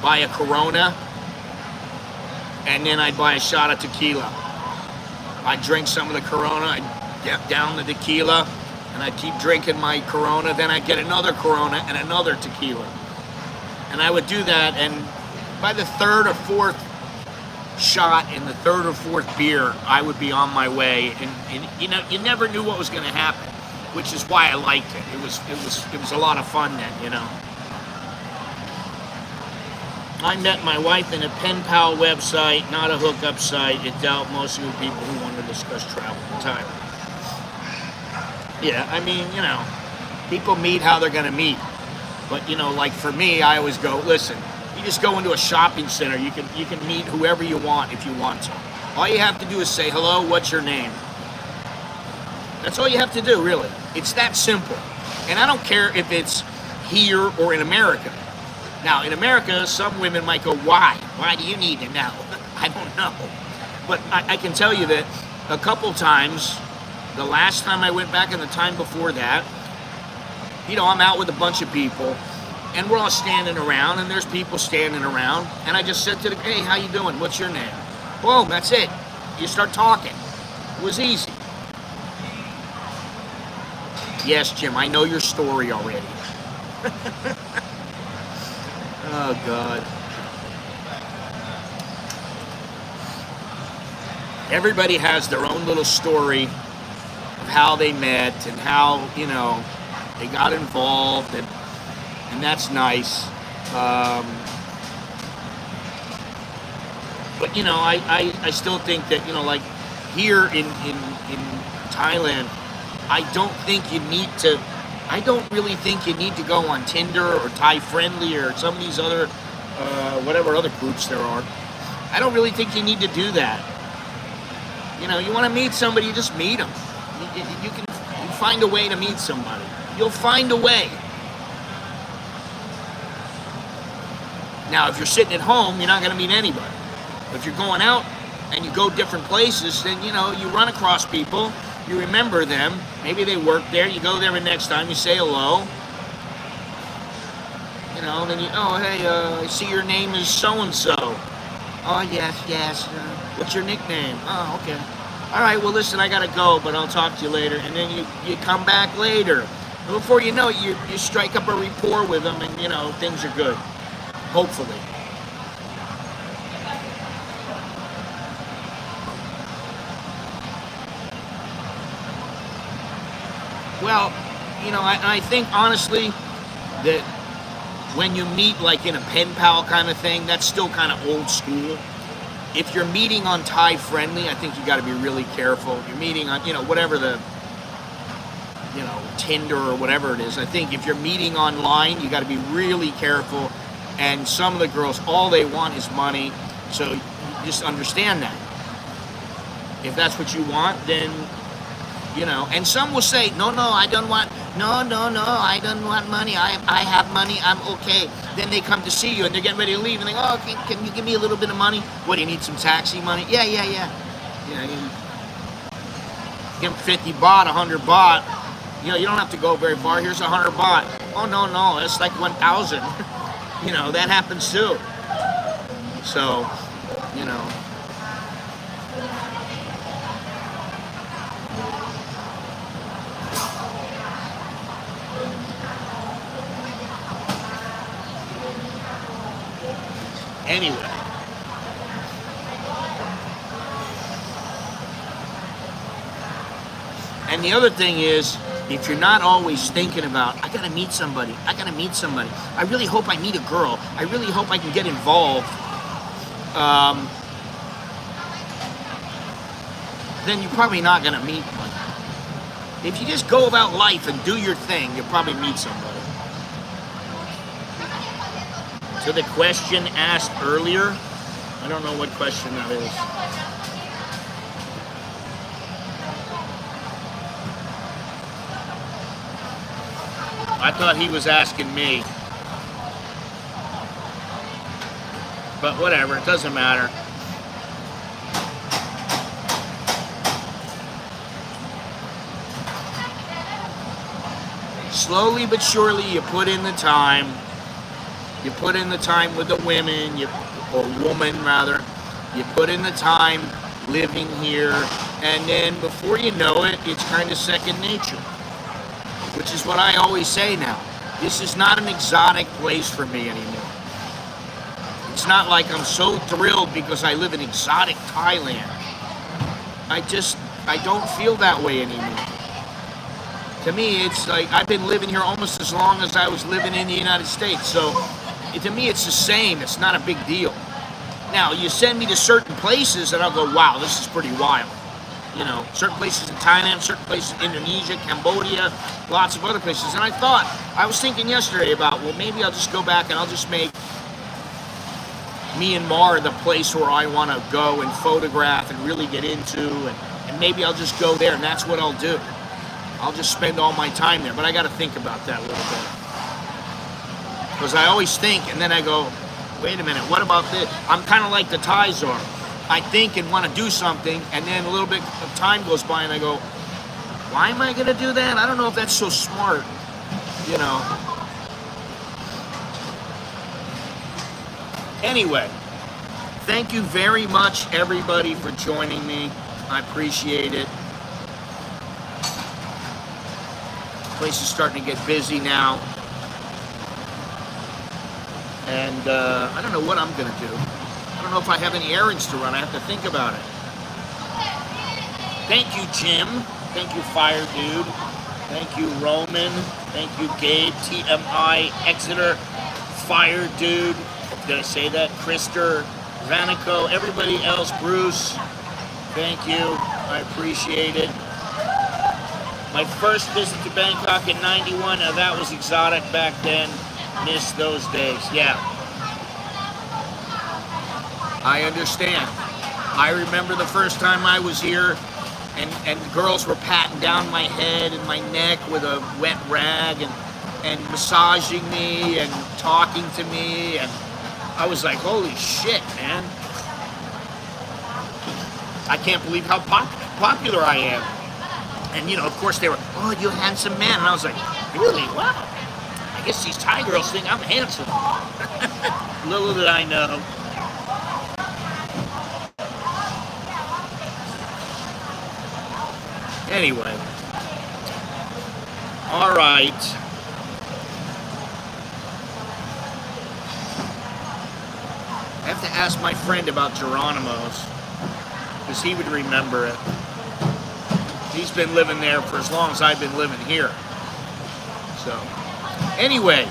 buy a Corona, and then I'd buy a shot of tequila. I'd drink some of the Corona, I'd get down the tequila, and I'd keep drinking my Corona, then I'd get another Corona and another tequila. And I would do that, and by the third or fourth shot in the third or fourth beer, I would be on my way, and you know, you never knew what was going to happen, which is why I liked it. It was a lot of fun then, you know. I met my wife in a pen pal website, not a hookup site. It dealt mostly with people who wanted to discuss travel and time. Yeah, I mean, you know, people meet how they're going to meet. But, you know, like for me, I always go, listen, you just go into a shopping center. You can meet whoever you want if you want to. All you have to do is say, hello, what's your name? That's all you have to do, really. It's that simple. And I don't care if it's here or in America. Now, in America, some women might go, why? Why do you need to know? I don't know. But I can tell you that a couple times, the last time I went back and the time before that, you know, I'm out with a bunch of people, and we're all standing around, and there's people standing around, and I just said to them, hey, how you doing? What's your name? Boom, that's it. You start talking. It was easy. Yes, Jim, I know your story already. Oh, God. Everybody has their own little story of how they met and how, you know, they got involved, and that's nice. But, you know, I still think that, you know, like here in Thailand, I don't really think you need to go on Tinder or Thai Friendly or some of these other, whatever other groups there are. I don't really think you need to do that. You know, you want to meet somebody, you just meet them. You can find a way to meet somebody. You'll find a way. Now, if you're sitting at home, you're not going to meet anybody. But if you're going out and you go different places, then, you know, you run across people, you remember them, maybe they work there, you go there the next time, you say hello. You know, then you, oh, hey, I see your name is so-and-so. Oh, yes. What's your nickname? Oh, okay. All right, well, listen, I got to go, but I'll talk to you later. And then you come back later. And before you know it, you strike up a rapport with them, and, you know, things are good. Hopefully. Well, you know, I think, honestly, that when you meet, like, in a pen pal kind of thing, that's still kind of old school. If you're meeting on Thai Friendly, I think you got to be really careful. If you're meeting on, you know, whatever the, you know, Tinder or whatever it is, I think if you're meeting online, you got to be really careful. And some of the girls, all they want is money. So you just understand that. If that's what you want, then You know, and some will say, no, I don't want, no, I don't want money. I have money. I'm okay. Then they come to see you and they're getting ready to leave and they go, oh, can you give me a little bit of money? What, do you need some taxi money? Yeah. You know, you give them 50 baht, 100 baht. You know, you don't have to go very far. Here's 100 baht. Oh, no, that's like 1,000. You know, that happens too. So, you know. Anyway. And the other thing is, if you're not always thinking about, I gotta meet somebody, I really hope I meet a girl, I really hope I can get involved, then you're probably not gonna meet one. If you just go about life and do your thing, you'll probably meet somebody. So the question asked earlier, I don't know what question that is. I thought he was asking me. But whatever, it doesn't matter. Slowly but surely you put in the time. You put in the time with the women, or woman rather. You put in the time living here, and then before you know it, it's kind of second nature. Which is what I always say now. This is not an exotic place for me anymore. It's not like I'm so thrilled because I live in exotic Thailand. I don't feel that way anymore. To me, it's like I've been living here almost as long as I was living in the United States. So to me, it's the same. It's not a big deal. Now, you send me to certain places and I'll go, wow, this is pretty wild. You know, certain places in Thailand, certain places in Indonesia, Cambodia, lots of other places. And I was thinking yesterday about, well, maybe I'll just go back and I'll just make Myanmar the place where I want to go and photograph and really get into. And maybe I'll just go there and that's what I'll do. I'll just spend all my time there. But I got to think about that a little bit. Because I always think and then I go, wait a minute, what about this? I'm kind of like the Thais are. I think and want to do something, and then a little bit of time goes by, and I go, why am I going to do that? I don't know if that's so smart, you know. Anyway, thank you very much, everybody, for joining me. I appreciate it. The place is starting to get busy now. And I don't know what I'm going to do. I don't know if I have any errands to run. I have to think about it. Thank you, Jim. Thank you, Fire Dude. Thank you, Roman. Thank you, Gabe, TMI, Exeter, Fire Dude. Did I say that? Krister, Vanico, everybody else, Bruce. Thank you. I appreciate it. My first visit to Bangkok in '91. Now that was exotic back then. Missed those days. Yeah. I understand. I remember the first time I was here and girls were patting down my head and my neck with a wet rag and massaging me and talking to me, and I was like, holy shit, man. I can't believe how popular I am. And you know, of course they were, oh, you handsome man. And I was like, really? Wow. I guess these Thai girls think I'm handsome. Little did I know. Anyway, all right. I have to ask my friend about Geronimo's because he would remember it. He's been living there for as long as I've been living here. So, anyway,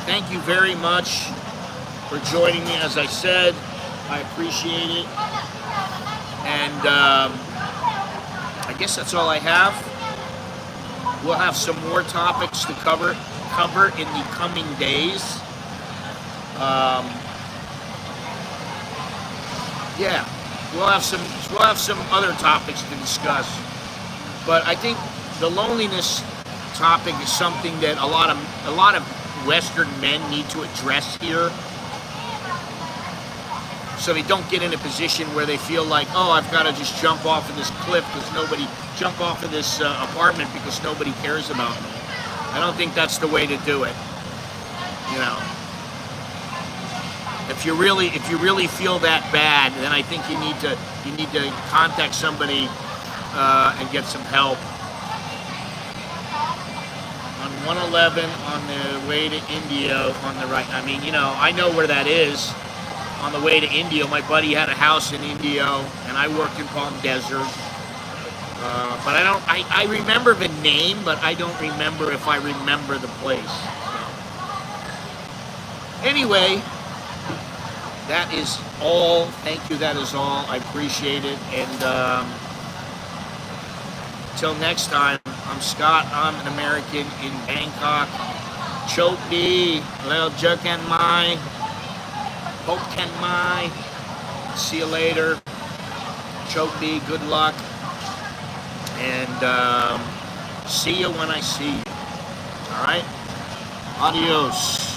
thank you very much for joining me. As I said, I appreciate it. And I guess that's all I have. We'll have some more topics to cover in the coming days. Yeah, we'll have some other topics to discuss. But I think the loneliness topic is something that a lot of Western men need to address here, so they don't get in a position where they feel like, oh, I've got to just jump off of this cliff because jump off of this apartment because nobody cares about me. I don't think that's the way to do it. You know, if you really feel that bad, then I think you need to contact somebody and get some help. On 111 on the way to Indio on the right. I mean, you know, I know where that is. On the way to Indio, my buddy had a house in Indio, and I worked in Palm Desert. But I remember the name, but I don't remember if I remember the place. So. Anyway, that is all. Thank you, that is all. I appreciate it. And until next time, I'm Scott. I'm an American in Bangkok. Choke me, Lel Jukan Mai. Hope Ken Mai. See you later. Choke me. Good luck. And see you when I see you. All right? Adios.